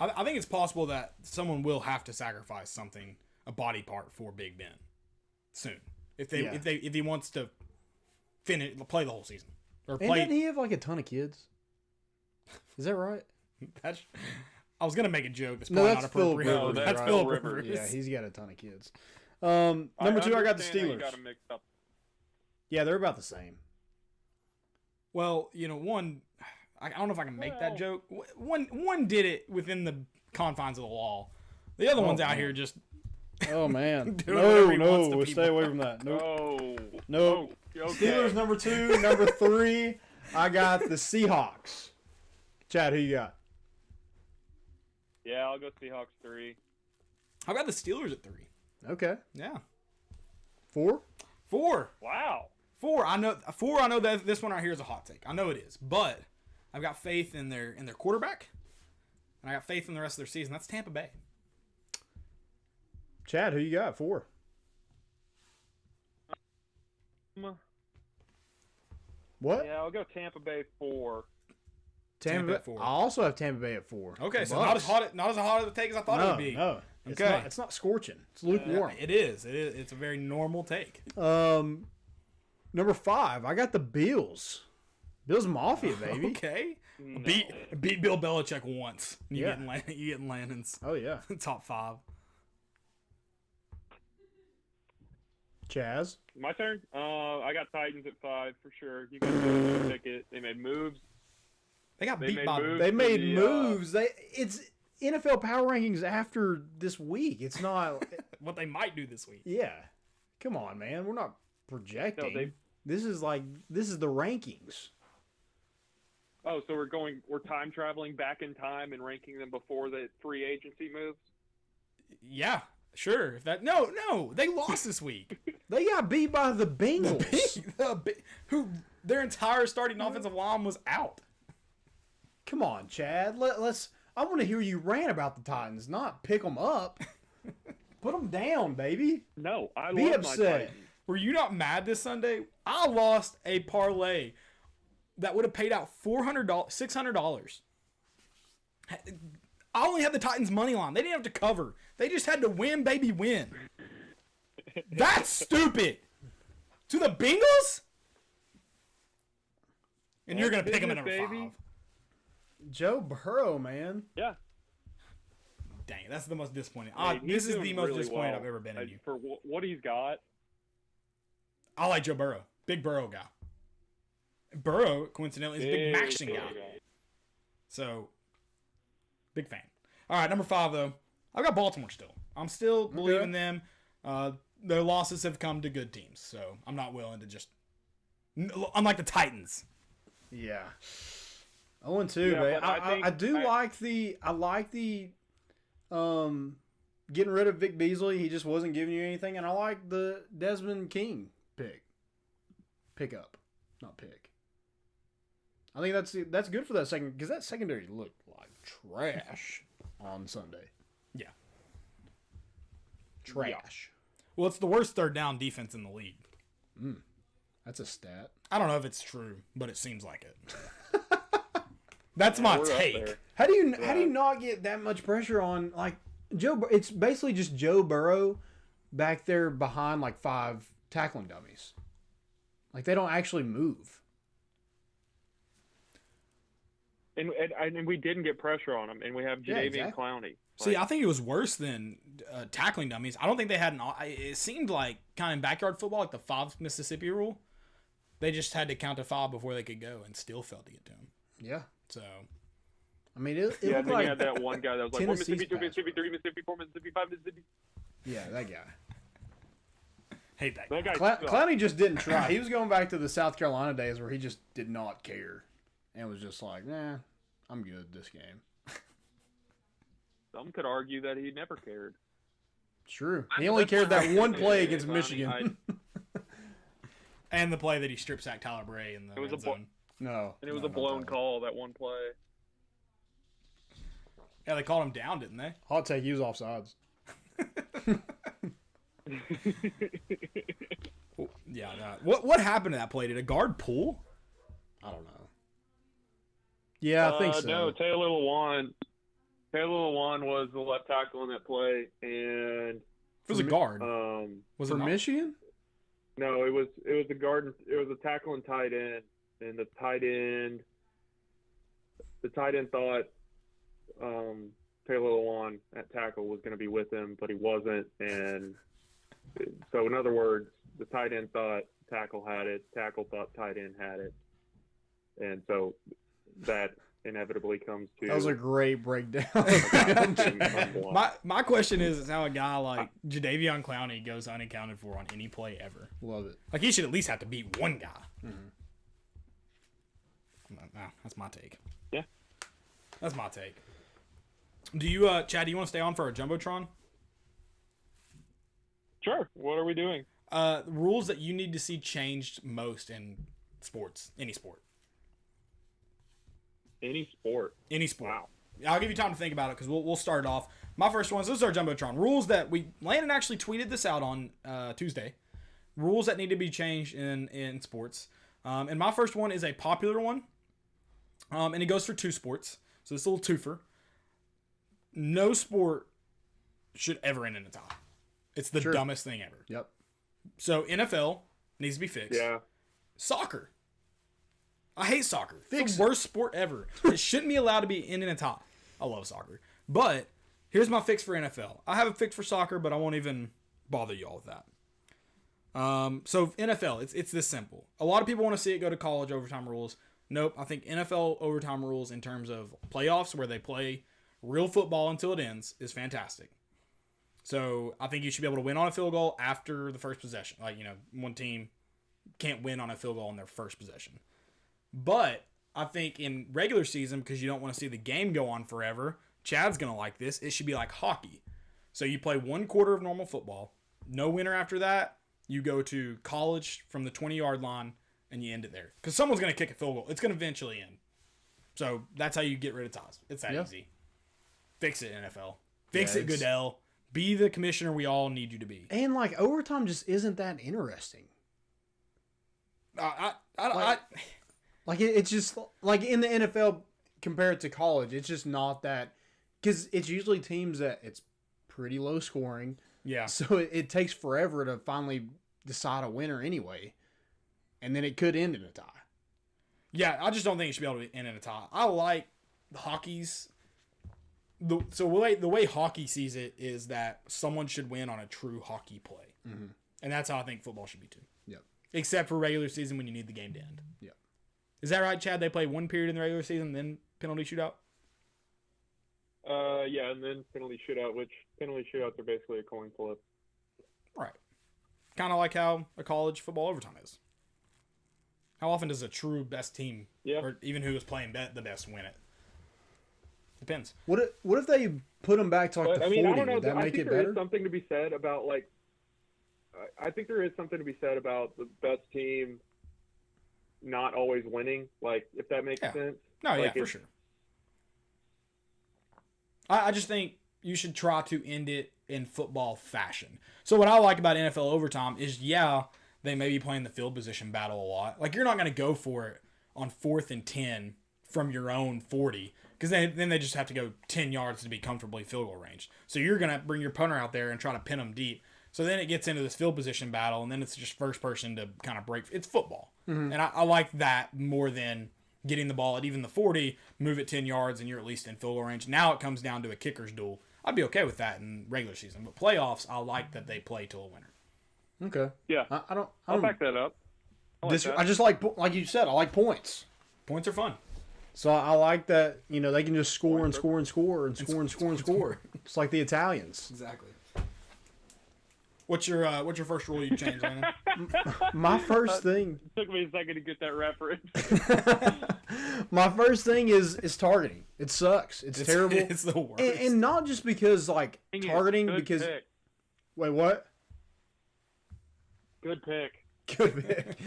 I think it's possible that someone will have to sacrifice something, a body part, for Big Ben soon. If he wants to play the whole season or And play. didn't he have like a ton of kids? Is that right? I was gonna make a joke. That's No, probably that's not Philip appropriate. Rivers. That's right? Philip Rivers. Rivers. Yeah, he's got a ton of kids. Number 2, I got the understand how you Steelers. got 'em mixed up. Yeah, they're about the same. Well, one, I don't know if I can make that joke. One did it within the confines of the law. The other one's out here just. Oh man, Doing whatever he wants to no, people. stay away from that. Nope. Oh. Nope. Oh, okay. Steelers number 2, number 3. I got the Seahawks. Chad, who you got? Yeah, I'll go Seahawks 3. I've got the Steelers at 3. Okay. Yeah. 4. 4. Wow. 4. I know that this one right here is a hot take. I know it is, but I've got faith in their quarterback, and I got faith in the rest of their season. That's Tampa Bay. Chad, who you got? 4. What? Yeah, I'll go Tampa Bay 4. Tampa Bay at 4. I also have Tampa Bay at 4. Okay, The so Bucks. not as hot of a take as I thought it would be. No, it's Okay. not, it's not scorching. It's lukewarm. It is. It's a very normal take. Number 5, I got the Bills. Bills Mafia, baby. Okay. No. Beat Bill Belichick once. You Yeah. getting Landon's Oh yeah, top 5. Chaz. My turn. I got Titans at 5 for sure. You guys go pick it. They made moves. They got They beat made by. moves. They made the, moves. It's NFL power rankings after this week. It's not. What they might do this week. Yeah, come on, man. We're not projecting. No, this is the rankings. Oh, so we're time traveling back in time and ranking them before the free agency moves. Yeah, sure. If that no, they lost this week. They got beat by the Bengals. Who their entire starting offensive line was out. Come on, Chad. Let's. I want to hear you rant about the Titans, not pick them up. Put them down, baby. No, I Be love upset. my Titans. Were you not mad this Sunday? I lost a parlay that would have paid out $600. I only had the Titans money line. They didn't have to cover. They just had to win, baby, win. That's stupid. To the Bengals? And you're going to pick them at number Baby. 5. Joe Burrow, man. Yeah. Dang, that's the most disappointing. Hey, This he's is the doing most really disappointed well. I've ever been in you. For what he's got. I like Joe Burrow. Big Burrow guy. Burrow, coincidentally, is a big Maxion guy. So, big fan. All right, number 5, though. I've got Baltimore still. I'm still believing them. Their losses have come to good teams, so I'm not willing to just... Unlike the Titans. Yeah. 0-2, Yeah, man. but I like the getting rid of Vic Beasley. He just wasn't giving you anything, and I like the Desmond King pick up, not pick. I think that's good for that second because that secondary looked like trash on Sunday. Yeah. Trash. Well, it's the worst third down defense in the league. That's a stat. I don't know if it's true, but it seems like it. That's my We're up take. there. How do you not get that much pressure on like Joe? It's basically just Joe Burrow back there behind like 5 tackling dummies. Like they don't actually move. And we didn't get pressure on him, and we have Jadeveon exactly. Clowney. See, I think it was worse than tackling dummies. I don't think they had an... It seemed like kind of in backyard football, like the 5 Mississippi rule. They just had to count to 5 before they could go and still failed to get to him. Yeah. So... I mean, it Yeah, I looked think like we had that one guy that was like, 1 Tennessee's Mississippi, 2 pass Mississippi, 3 Mississippi, 4 Mississippi, 5 Mississippi. yeah, that guy. Hate that guy. That guy sucked. Clowney just didn't try. He was going back to the South Carolina days where he just did not care and was just like, nah, I'm good this game. Some could argue that he never cared. True. He only cared that one play against Clowney, Michigan. And the play that he strip sacked Tyler Bray in the It was red a blo- zone. No. And it was no, a blown not that. call, that one play. Yeah, they called him down, didn't they? Hot take, he was offsides. Yeah. No. What happened to that play? Did a guard pull? I don't know. Yeah, I think so. No, Taylor Lewan was the left tackle in that play, and It was a guard. Was For it not? Michigan? no, it was a guard. It was a tackle and tight end, and the tight end thought Taylor Lewan at tackle was going to be with him, but he wasn't, and so in other words, the tight end thought tackle had it, tackle thought tight end had it, and so that inevitably comes to That was a great breakdown. My question is how a guy like Jadeveon Clowney goes unaccounted for on any play ever. Love it. Like, he should at least have to beat one guy. Nah, that's my take. Yeah. That's my take. Do you, Chad, do you want to stay on for a Jumbotron? Sure. What are we doing? Rules that you need to see changed most in sports. Any sport. Any sport. Any sport. Wow. I'll give you time to think about it because we'll start it off. My first one, so this is our Jumbotron. Rules that Landon actually tweeted this out on Tuesday. Rules that need to be changed in sports. And my first one is a popular one. And it goes for 2 sports. So it's a little twofer. No sport should ever end in a tie. It's the dumbest thing ever. Yep. So NFL needs to be fixed. Yeah. Soccer. I hate soccer. It's the worst sport ever. It shouldn't be allowed to be in a tie. I love soccer. But here's my fix for NFL. I have a fix for soccer, but I won't even bother you all with that. So NFL, it's this simple. A lot of people want to see it go to college overtime rules. Nope. I think NFL overtime rules in terms of playoffs where they play real football until it ends is fantastic. So I think you should be able to win on a field goal after the first possession. Like, one team can't win on a field goal on their first possession. But I think in regular season, because you don't want to see the game go on forever, Chad's going to like this. It should be like hockey. So you play 1 quarter of normal football. No winner after that. You go to college from the 20-yard line, and you end it there. Because someone's going to kick a field goal. It's going to eventually end. So that's how you get rid of ties. It's that easy. Fix it, NFL. Fix it, Goodell. Be the commissioner we all need you to be. And, overtime just isn't that interesting. It's just, in the NFL compared to college, it's just not that. Because it's usually teams that it's pretty low scoring. Yeah. So it takes forever to finally decide a winner anyway. And then it could end in a tie. Yeah, I just don't think it should be able to end in a tie. I like hockey's. The way hockey sees it is that someone should win on a true hockey play. Mm-hmm. And that's how I think football should be too. Yep. Except for regular season when you need the game to end. Yep. Is that right, Chad? They play 1 period in the regular season, then penalty shootout? Yeah, and then penalty shootout, which penalty shootouts are basically a coin flip. Right. Kind of like how a college football overtime is. How often does a true best team, or even who is playing the best, win it? Depends. What if they put them back to the 40? I don't know. Would that make it better? I think there is something to be said about I think there is something to be said about the best team not always winning. If that makes sense. No, for sure. I just think you should try to end it in football fashion. So what I like about NFL overtime is, they may be playing the field position battle a lot. You're not going to go for it on 4th and 10 from your own 40, because then they just have to go 10 yards to be comfortably field goal range. So you're going to bring your punter out there and try to pin them deep. So then it gets into this field position battle, and then it's just first person to kind of break. It's football. Mm-hmm. And I like that more than getting the ball at even the 40, move it 10 yards, and you're at least in field goal range. Now it comes down to a kicker's duel. I'd be okay with that in regular season. But playoffs, I like that they play till a winner. Okay. Yeah. I'll back that up. I just like you said, I like points. Points are fun. So I like that, they can just score and score and score and score and score and score. It's like the Italians. Exactly. What's your first rule you changed, Landon? My first thing. It took me a second to get that reference. My first thing is targeting. It sucks. It's terrible. It's the worst. And not just because targeting because. Pick. Wait, what? Good pick. Good pick.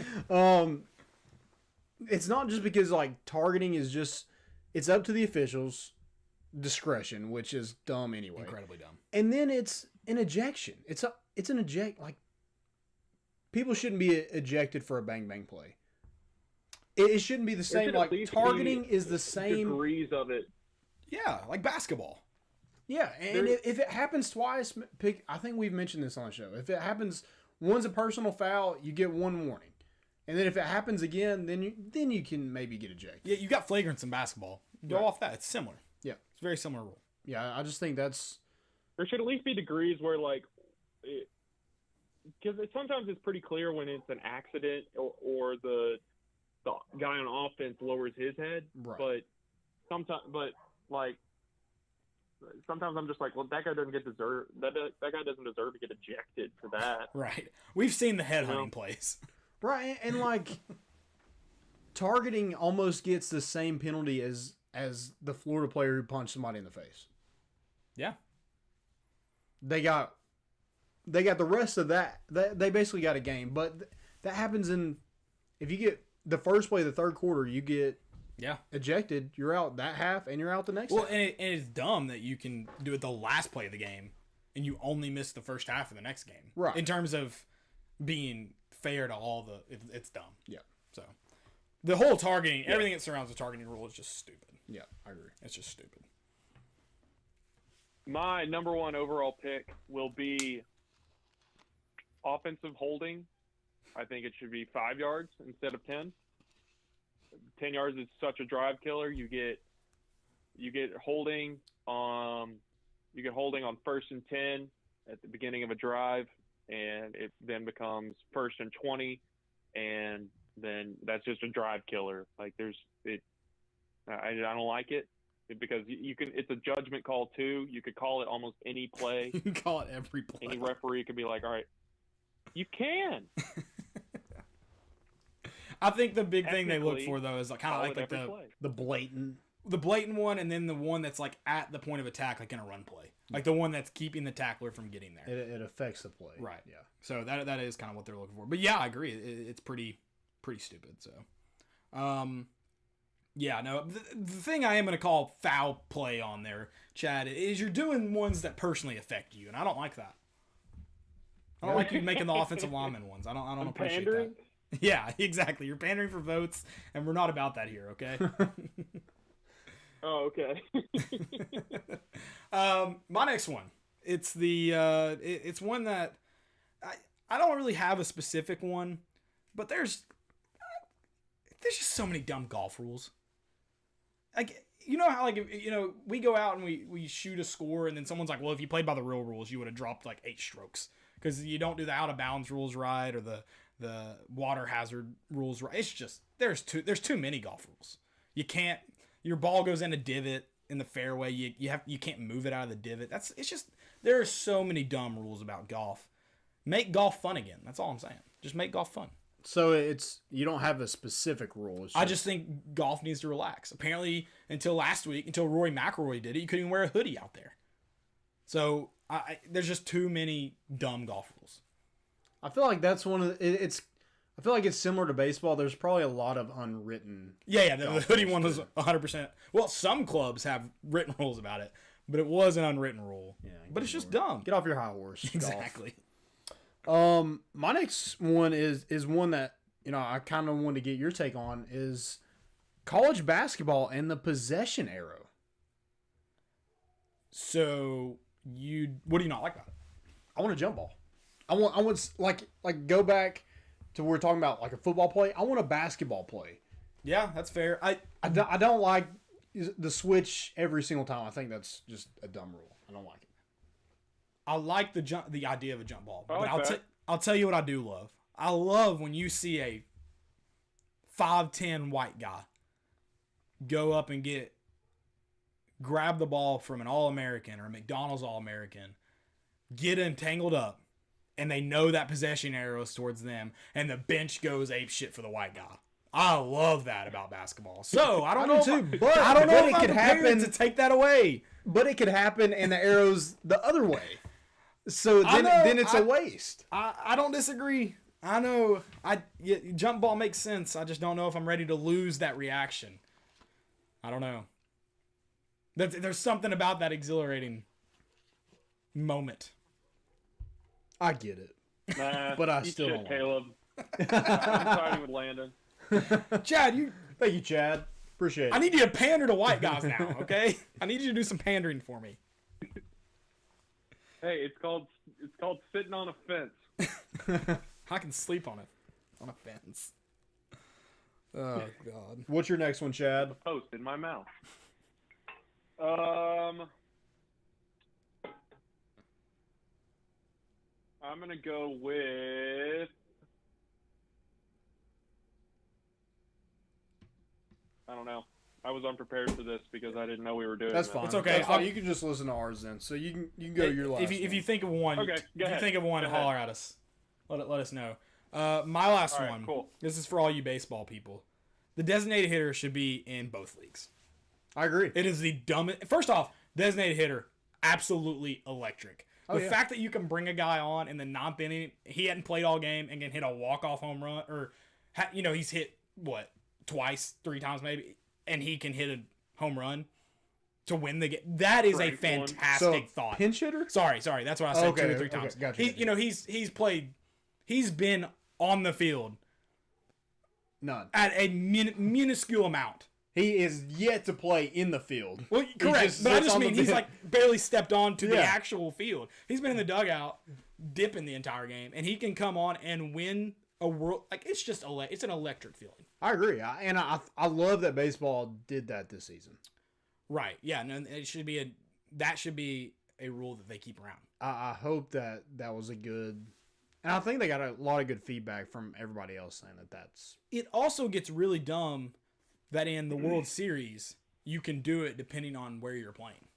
It's not just because targeting is just, it's up to the officials' discretion, which is dumb anyway. Incredibly dumb. And then it's an ejection. It's an eject. People shouldn't be ejected for a bang bang play. It shouldn't be the same. Targeting is the same degrees of it. Yeah, like basketball. Yeah, and if it happens twice, I think we've mentioned this on the show. If it happens, one's a personal foul, you get 1 warning. And then if it happens again, then you can maybe get ejected. Yeah, you got flagrants in basketball. Go off that. It's similar. Yeah. It's a very similar rule. Yeah, I just think that's... There should at least be degrees where, because sometimes it's pretty clear when it's an accident or the guy on offense lowers his head. Right. But sometimes I'm just like, well, that guy doesn't deserve to get ejected for that. Right. We've seen the head hunting plays. Right, and targeting almost gets the same penalty as the Florida player who punched somebody in the face. Yeah. They got the rest of that. They basically got a game, but that happens if you get the first play of the third quarter, you get Yeah. ejected, you're out that half, and you're out the next Well, half. and it's dumb that you can do it the last play of the game, and you only miss the first half of the next game. Right. In terms of being fair to all it's dumb. Yeah. So, the whole targeting, everything that surrounds the targeting rule is just stupid. Yeah, I agree. It's just stupid. My number one overall pick will be offensive holding. I think it should be 5 yards instead of 10. 10 yards is such a drive killer. You get holding on 1st and 10 at the beginning of a drive, and it then becomes 1st and 20, and then that's just a drive killer. Like I don't like it because you can. It's a judgment call too. You could call it almost any play. You can call it every play. Any referee could be like, all right, you can. I think the big thing they look for though is kind of like The blatant one, and then the one that's like at the point of attack, like in a run play, like the one that's keeping the tackler from getting there. it affects the play. Right. Yeah. So that is kind of what they're looking for. But yeah, I agree. It's pretty stupid. So, yeah, no. The thing I am going to call foul play on there, Chad, is you're doing ones that personally affect you, and I don't like that. I don't like you making the offensive lineman ones. I don't appreciate pandering? that. Yeah, exactly. You're pandering for votes, and we're not about that here, okay? Oh, okay. My next one. It's it's one that I don't really have a specific one, but there's just so many dumb golf rules. Like, you know how, like, we go out and we shoot a score, and then someone's like, well, if you played by the real rules, you would have dropped like 8 strokes because you don't do the out of bounds rules right, or the water hazard rules right. It's just there's too many golf rules. Your ball goes in a divot in the fairway. You can't move it out of the divot. There are so many dumb rules about golf. Make golf fun again. That's all I'm saying. Just make golf fun. So you don't have a specific rule. I just think golf needs to relax. Apparently, until last week, until Rory McIlroy did it, you couldn't even wear a hoodie out there. So there's just too many dumb golf rules. I feel like that's one of the, I feel like it's similar to baseball. There's probably a lot of unwritten. Yeah, the hoodie one was 100%. Well, some clubs have written rules about it, but it was an unwritten rule. Yeah, but it's just dumb. Get off your high horse. Exactly. My next one is one that I kind of wanted to get your take on is college basketball and the possession arrow. So what do you not like about it? I want a jump ball. I want like go back to where we're talking about like a football play. I want a basketball play. Yeah, that's fair. I don't like the switch every single time. I think that's just a dumb rule. I don't like it. I like the idea of a jump ball, but I'll tell you what I do love. I love when you see a 5'10" white guy go up and grab the ball from an All-American or a McDonald's All-American, get entangled up, and they know that possession arrow is towards them, and the bench goes ape shit for the white guy. I love that about basketball. So I don't know if it could happen to take that away. But it could happen, and the arrow's the other way. So then it's a waste. I don't disagree. I know. Jump ball makes sense. I just don't know if I'm ready to lose that reaction. I don't know. There's something about that exhilarating moment. I get it. Nah, but I still don't. Caleb. I'm siding with Landon. Chad, thank you, Chad. Appreciate it. I need you to pander to white guys now, okay? I need you to do some pandering for me. Hey, it's called sitting on a fence. I can sleep on a fence. Oh God. What's your next one, Chad? Post in my mouth. I'm gonna go with. I don't know. I was unprepared for this because I didn't know we were doing That's this. fine. It's okay. That's fine. You can just listen to ours then. So you can go your last. If you think of one, Okay, go ahead. think of one, Go ahead. holler at us. Let us know. My last All right, one. cool. This is for all you baseball people. The designated hitter should be in both leagues. I agree. It is the dumbest. First off, designated hitter, absolutely electric. The fact that you can bring a guy on in the 9th inning, he hadn't played all game, and can hit a walk-off home run, or he's hit twice, 3 times maybe. and he can hit a home run to win the game. That is a Frank one. fantastic thought. Pinch hitter? Sorry, that's what I said Okay, 2 or 3 okay, times. gotcha, He's, gotcha. he's been on the field None. at a minuscule amount. He is yet to play in the field. Well, correct, but I sits just on the mean he's bench. like barely stepped onto the Yeah. actual field. He's been in the dugout dipping the entire game, and he can come on and win a world. Like, it's just it's an electric feeling. I agree. I love that baseball did that this season. Right? Yeah. No, it should be a rule that they keep around. I hope that was a good, and I think they got a lot of good feedback from everybody else saying that's. It also gets really dumb that in the World Series you can do it depending on where you're playing.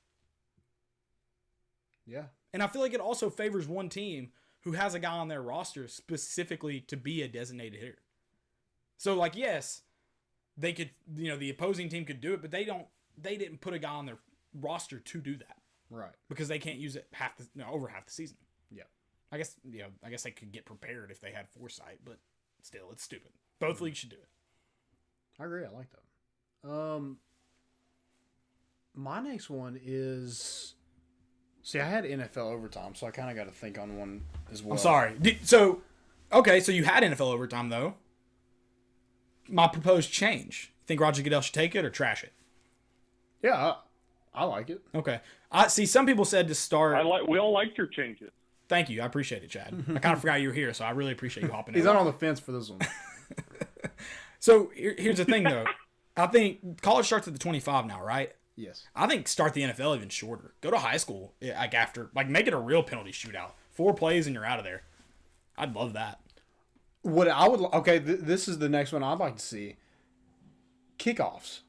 Yeah. And I feel like it also favors one team who has a guy on their roster specifically to be a designated hitter. So, like, yes, they could, the opposing team could do it, but they didn't put a guy on their roster to do that Right. because they can't use it over half the season. Yeah. I guess they could get prepared if they had foresight, but still, it's stupid. Both leagues should do it. I agree. I like that. My next one is. See, I had NFL overtime, so I kind of got to think on one as well. I'm sorry. So you had NFL overtime, though. My proposed change. Think Roger Goodell should take it or trash it? Yeah, I like it. Okay. I see. Some people said to start. We all liked your changes. Thank you. I appreciate it, Chad. I kind of forgot you were here, so I really appreciate you hopping in. He's not on the fence for this one. So here's the thing, though. I think college starts at the 25 now, right? Yes. I think start the NFL even shorter. Go to high school, make it a real penalty shootout. 4 plays and you're out of there. I'd love that. What I would okay, this is the next one I'd like to see. Kickoffs.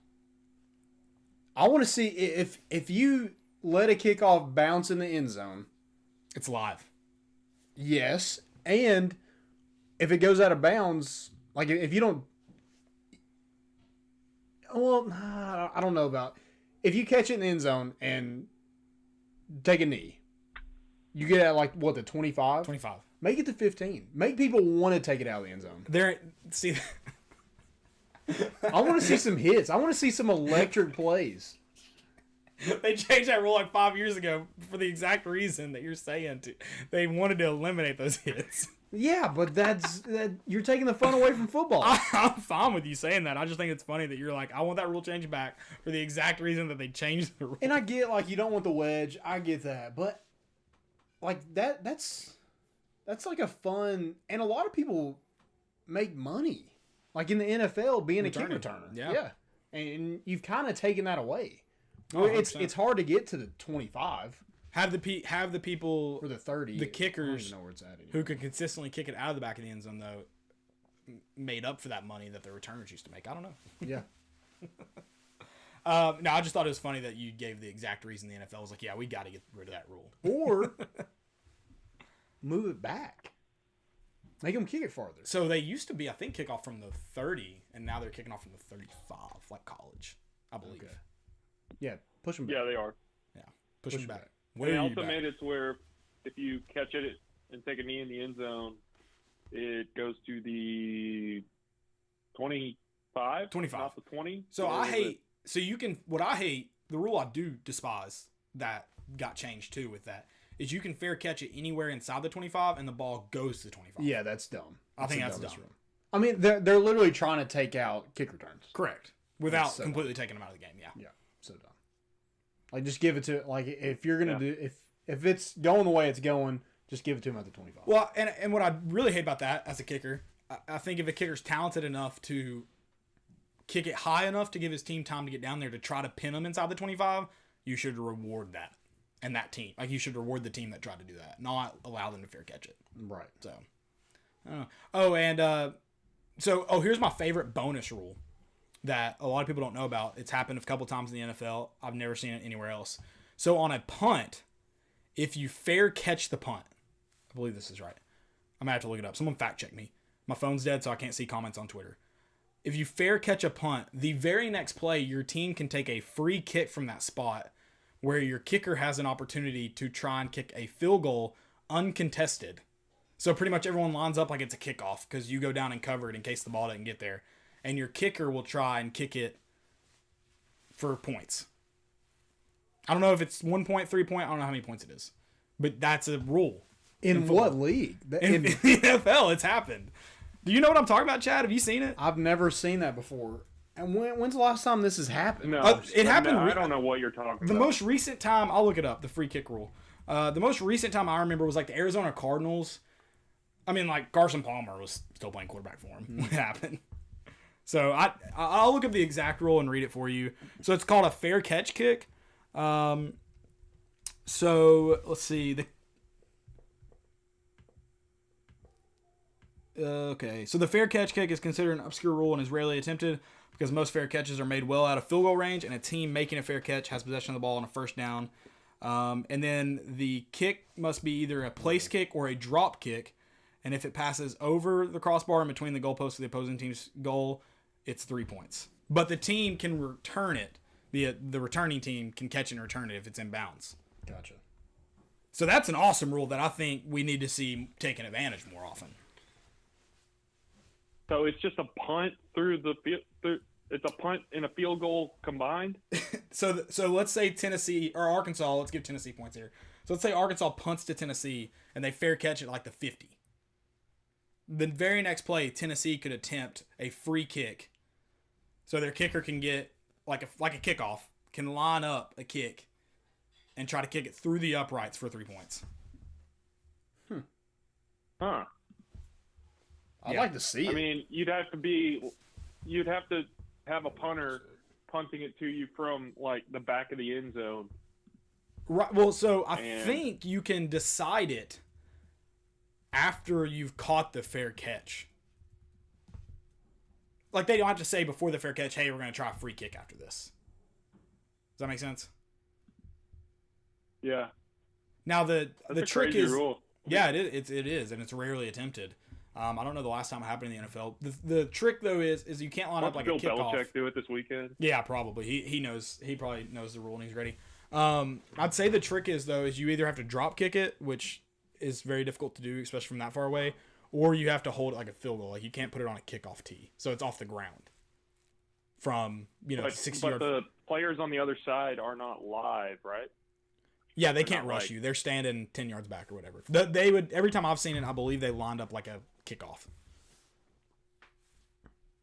I want to see if you let a kickoff bounce in the end zone. It's live. Yes, and if it goes out of bounds, like if you don't. Well, I don't know about if you catch it in the end zone and take a knee. You get at the 25? 25. Make it to 15. Make people want to take it out of the end zone. See. I want to see some hits. I want to see some electric plays. They changed that rule like 5 years ago for the exact reason that you're saying. They wanted to eliminate those hits. Yeah, but you're taking the fun away from football. I'm fine with you saying that. I just think it's funny that you're like, I want that rule changed back for the exact reason that they changed the rule. And I get you don't want the wedge. I get that, but that's like a fun, and a lot of people make money in the NFL being a kick returner. Yeah. And you've kind of taken that away. Oh, it's hard to get to the 25. Have the people or the 30, the kickers I don't even know where it's at who can consistently kick it out of the back of the end zone though made up for that money that the returners used to make. I don't know. Yeah. No, I just thought it was funny that you gave the exact reason the NFL was like, yeah, we got to get rid of that rule. Or move it back. Make them kick it farther. So they used to be, I think, kickoff from the 30, and now they're kicking off from the 35, like college, I believe. Okay. Yeah, push them back. Yeah, they are. Yeah, push them back. And they also made it to where if you catch it and take a knee in the end zone, it goes to the 25. 25. Not the 20. So what I hate, the rule I do despise that got changed too with that, is you can fair catch it anywhere inside the 25 and the ball goes to the 25. Yeah, that's dumb. I think that's dumb. I mean, they're literally trying to take out kick returns. Correct. Without completely taking them out of the game, yeah. Yeah, so dumb. Just give it to if you're gonna do if it's going the way it's going, just give it to him at the 25. Well, and what I really hate about that as a kicker, I think if a kicker's talented enough to kick it high enough to give his team time to get down there to try to pin them inside the 25, you should reward that and that team. You should reward the team that tried to do that, not allow them to fair catch it. Right. So, I don't know. Oh, and here's my favorite bonus rule that a lot of people don't know about. It's happened a couple times in the NFL. I've never seen it anywhere else. So on a punt, if you fair catch the punt, I believe this is right. I'm going to have to look it up. Someone fact check me. My phone's dead, so I can't see comments on Twitter. If you fair catch a punt, the very next play, your team can take a free kick from that spot where your kicker has an opportunity to try and kick a field goal uncontested. So pretty much everyone lines up like it's a kickoff because you go down and cover it in case the ball doesn't get there. And your kicker will try and kick it for points. I don't know if it's 1 point, 3 point. I don't know how many points it is, but that's a rule. In what league? In the NFL, it's happened. Do you know what I'm talking about, Chad? Have you seen it? I've never seen that before. And when's the last time this has happened? No, it happened. I don't know what you're talking about. The most recent time, I'll look it up, the free kick rule. The most recent time I remember was like the Arizona Cardinals. I mean, like Carson Palmer was still playing quarterback for him when it happened. So I'll look up the exact rule and read it for you. So it's called a fair catch kick. So let's see. So the fair catch kick is considered an obscure rule and is rarely attempted because most fair catches are made well out of field goal range, and a team making a fair catch has possession of the ball on a first down. And then the kick must be either a place kick or a drop kick, and if it passes over the crossbar and between the goalpost of the opposing team's goal, it's 3 points. But the team can return it. The returning team can catch and return it if it's in bounds. Gotcha. So that's an awesome rule that I think we need to see taken advantage more often. So it's just a punt through the field. It's a punt and a field goal combined. So let's say Tennessee or Arkansas. Let's give Tennessee points here. So let's say Arkansas punts to Tennessee and they fair catch it like the 50. The very next play, Tennessee could attempt a free kick. So their kicker can get like a kickoff, can line up a kick and try to kick it through the uprights for 3 points. Huh. I'd like to see it. I mean, you'd have to have a punter punting it to you from like the back of the end zone. Right. Well, so I think you can decide it after you've caught the fair catch. Like they don't have to say before the fair catch, "Hey, we're going to try a free kick after this." Does that make sense? Yeah. Now the trick crazy is, rule. yeah, it is, and it's rarely attempted. I don't know the last time it happened in the NFL. The trick though is you can't line up like Bill a kickoff. Belichick do it this weekend? Yeah, probably. He knows. He probably knows the rule and he's ready. I'd say the trick is you either have to drop kick it, which is very difficult to do, especially from that far away, or you have to hold it like a field goal. Like you can't put it on a kickoff tee, so it's off the ground from 60 but yards. the players on the other side are not live, right? Yeah, they can't rush you. They're standing 10 yards back or whatever. They would every time I've seen it, I believe they lined up like a kickoff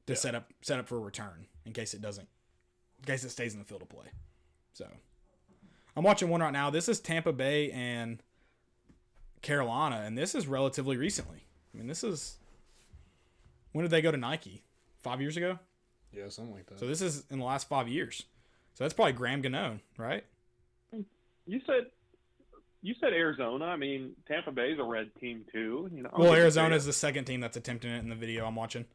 to set up for a return in case it stays in the field of play. So I'm watching one right now. This is Tampa Bay and Carolina, and this is relatively recently. I mean, when did they go to Nike? 5 years ago? Yeah, something like that. So this is in the last 5 years. So that's probably Graham Gannone, right? You said Arizona. I mean, Tampa Bay's a red team too. Well, Arizona is the second team that's attempting it in the video I'm watching.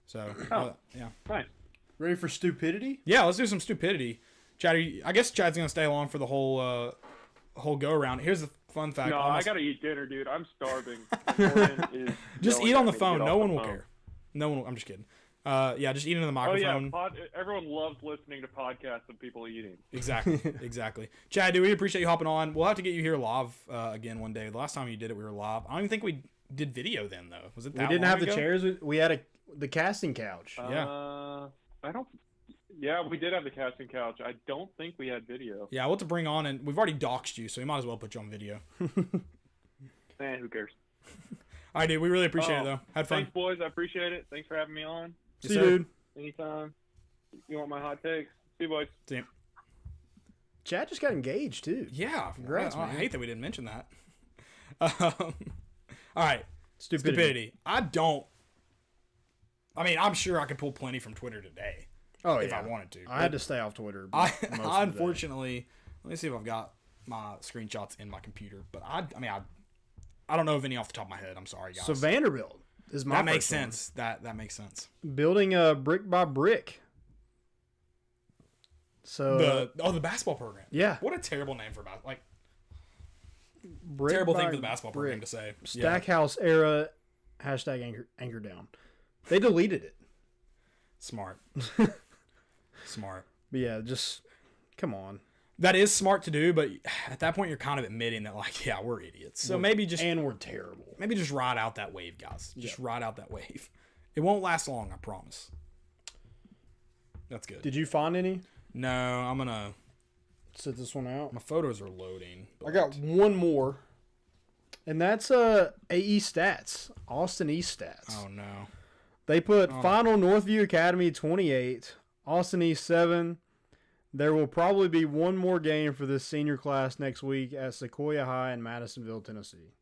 So, yeah. Nice. Ready for stupidity? Yeah, let's do some stupidity. Chad, I guess Chad's going to stay along for the whole go around. Here's the fun fact. No, I got to eat dinner, dude. I'm starving. Just eat on the phone. No one will care. No one will, I'm just kidding. Just eat into the microphone. Oh, yeah. Everyone loves listening to podcasts of people eating. Exactly. Chad, dude, we appreciate you hopping on. We'll have to get you here live again one day. The last time you did it, we were live. I don't even think we did video then, though. Was it that We didn't long have ago? the chairs. We had the casting couch. Yeah, we did have the casting couch. I don't think we had video. Yeah, we'll have to bring on, and we've already doxed you, so we might as well put you on video. Who cares? All right, dude, we really appreciate it, though. Had fun. Thanks, boys. I appreciate it. Thanks for having me on. Yes, See you, sir. dude. Anytime. You want my hot takes? See you, boys. See you. Chad just got engaged too. Yeah. Congrats, I man. hate that we didn't mention that. All right. Stupidity. I'm sure I could pull plenty from Twitter today. Oh, if yeah. I wanted to. I had to stay off Twitter. I most of the day. unfortunately, let me see if I've got my screenshots in my computer. But I don't know of any off the top of my head. I'm sorry, guys. So Vanderbilt is my that makes first one. sense. That makes sense. Building a brick by brick. So The basketball program. yeah, What a terrible name for like brick terrible by thing for the basketball brick. program to say. Stackhouse era # anchor down. They deleted it. Smart. Smart. But yeah, just come on. That is smart to do, but at that point you're kind of admitting that we're idiots. So maybe just And we're terrible. maybe just ride out that wave, guys. Just ride out that wave. It won't last long, I promise. That's good. Did you find any? No, I'm gonna Sit this one out. my photos are loading. I got one more, and that's AE Stats, Austin East Stats. Oh no. They put final Northview Academy 28, Austin East 7. There will probably be one more game for this senior class next week at Sequoia High in Madisonville, Tennessee.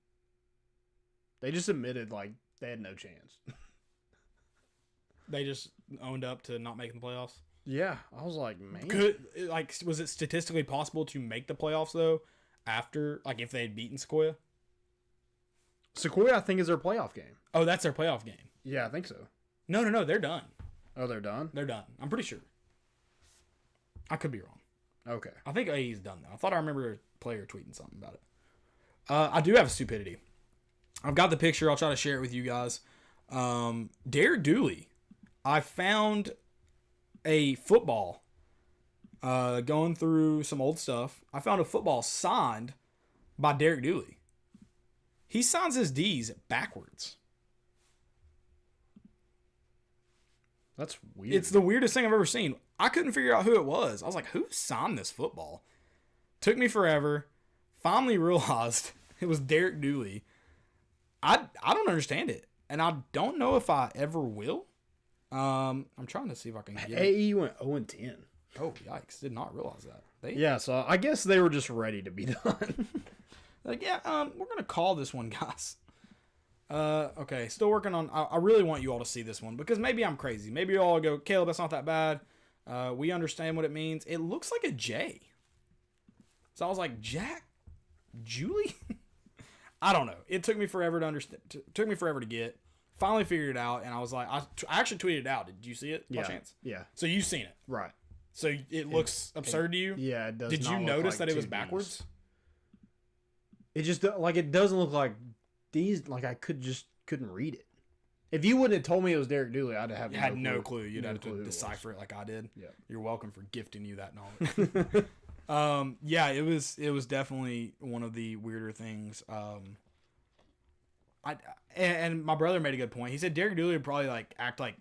They just admitted like they had no chance. They just owned up to not making the playoffs. Yeah, I was like, man. Was it statistically possible to make the playoffs though after, like, if they had beaten Sequoia? Sequoia, I think, is their playoff game. Oh, that's their playoff game. Yeah, I think so. No, they're done. Oh, they're done? They're done. I'm pretty sure. I could be wrong. Okay. I think AE's done though. I thought I remember a player tweeting something about it. I do have a stupidity. I've got the picture. I'll try to share it with you guys. Derek Dooley. I found a football going through some old stuff. I found a football signed by Derek Dooley. He signs his D's backwards. That's weird. It's the weirdest thing I've ever seen. I couldn't figure out who it was. I was like, who signed this football? Took me forever. Finally realized it was Derek Dooley. I don't understand it. And I don't know if I ever will. I'm trying to see if I can get it. AE went 0-10. Oh, yikes. Did not realize that. Yeah, so I guess they were just ready to be done. Like, yeah, we're going to call this one, guys. Okay, still working on... I really want you all to see this one because maybe I'm crazy. Maybe you all go, Caleb, that's not that bad. We understand what it means. It looks like a J. So I was like, Jack? Julie? I don't know. It took me forever to understand. Took me forever to get. Finally figured it out, and I was like, I actually tweeted it out. Did you see it by chance? Yeah. So you've seen it. Right. So it looks absurd to you? Yeah, it does. Did you notice that it was backwards? It just like it doesn't look like these. Like I couldn't read it. If you wouldn't have told me it was Derek Dooley, I'd have had no clue. You'd have to decipher it like I did. Yeah. You're You're welcome for gifting you that knowledge. Yeah, it was definitely one of the weirder things. And my brother made a good point. He said Derek Dooley would probably like act like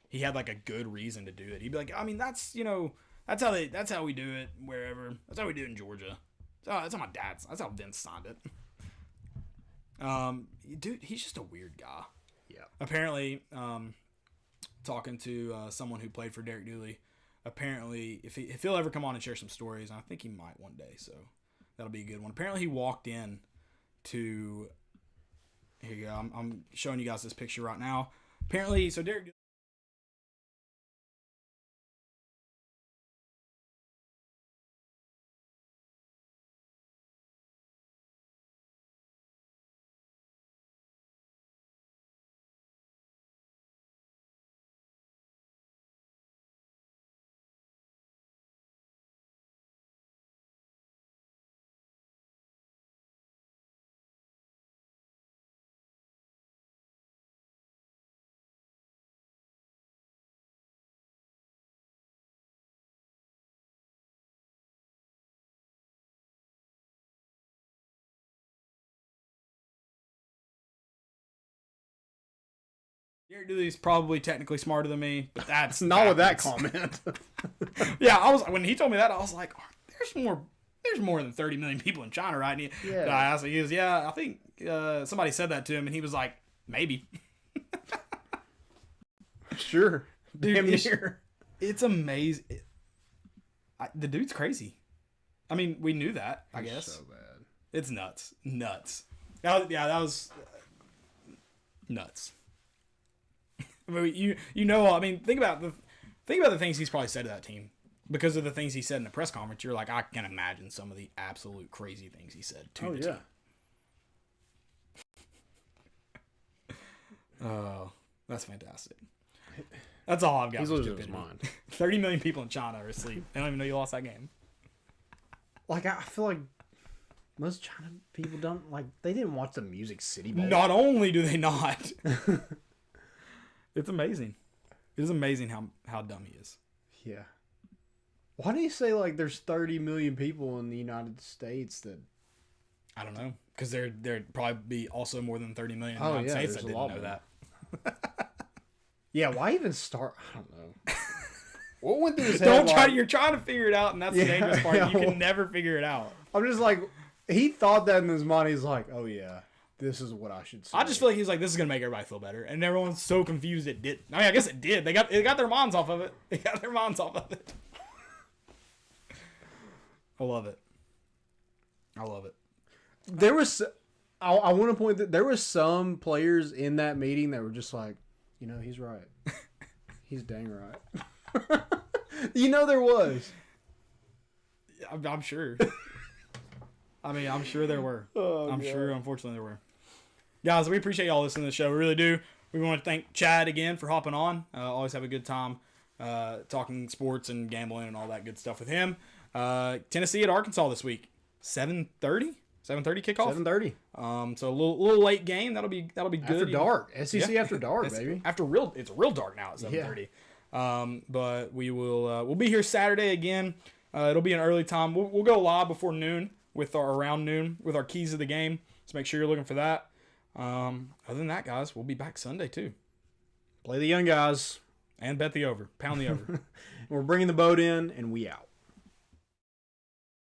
he had like a good reason to do it. He'd be like, I mean, that's that's how we do it wherever. That's how we do it in Georgia. That's how my dad's. That's how Vince signed it. Dude, he's just a weird guy. Yeah. Apparently, talking to someone who played for Derek Dooley, apparently if he'll ever come on and share some stories, and I think he might one day, so that'll be a good one. Apparently, he walked in to. Here you go. I'm showing you guys this picture right now. Apparently, so Derek. Derek Dooley's probably technically smarter than me, but that's not with that comment. Yeah, I was when he told me that, I was like, there's more than 30 million people in China, right? And Yeah. I asked him, he was, yeah, I think somebody said that to him, and he was like, maybe. Sure. Dude, Damn near. It's amazing. The dude's crazy. I mean, we knew that, I guess. So bad. It's nuts. That was nuts. I mean, think about the things he's probably said to that team because of the things he said in the press conference. You're like, I can imagine some of the absolute crazy things he said to the team. Oh, that's fantastic. That's all I've got. He's for losing his stupidity. mind. 30 million people in China are asleep. They don't even know you lost that game. Like I feel like most China people don't like. They didn't watch the Music City Bowl. Not only do they not. It's amazing. It's amazing how dumb he is. Yeah. Why do you say like there's 30 million people in the United States that? I don't know, because there'd probably be also more than 30 million in the Oh, United yeah, States there's that a didn't lot know more. that. Yeah. Why even start? I don't know. What went through his head? You're trying to figure it out, and that's the dangerous part. You can never figure it out. I'm just like, he thought that in his mind. He's like, oh yeah, this is what I should say. I just feel like he's like, this is gonna make everybody feel better, and everyone's so confused it did. I mean, I guess it did. They got their minds off of it. They got their minds off of it. I love it. There was, I want to point that there was some players in that meeting that were just like, he's right. He's dang right. There was. I'm sure. I mean, I'm sure there were. I'm sure, unfortunately, there were. Guys, we appreciate y'all listening to the show. We really do. We want to thank Chad again for hopping on. Always have a good time talking sports and gambling and all that good stuff with him. Tennessee at Arkansas this week. 7:30? 7:30 kickoff? 7:30. So a little late game. That'll be good. After dark. SEC after dark, baby. It's real dark now at 7:30. Yeah. But we'll be here Saturday again. It'll be an early time. We'll go live before noon around noon with our keys of the game. So make sure you're looking for that. Other than that, guys, we'll be back Sunday too. Play the young guys and bet the over. Pound the over. We're bringing the boat in, and we out.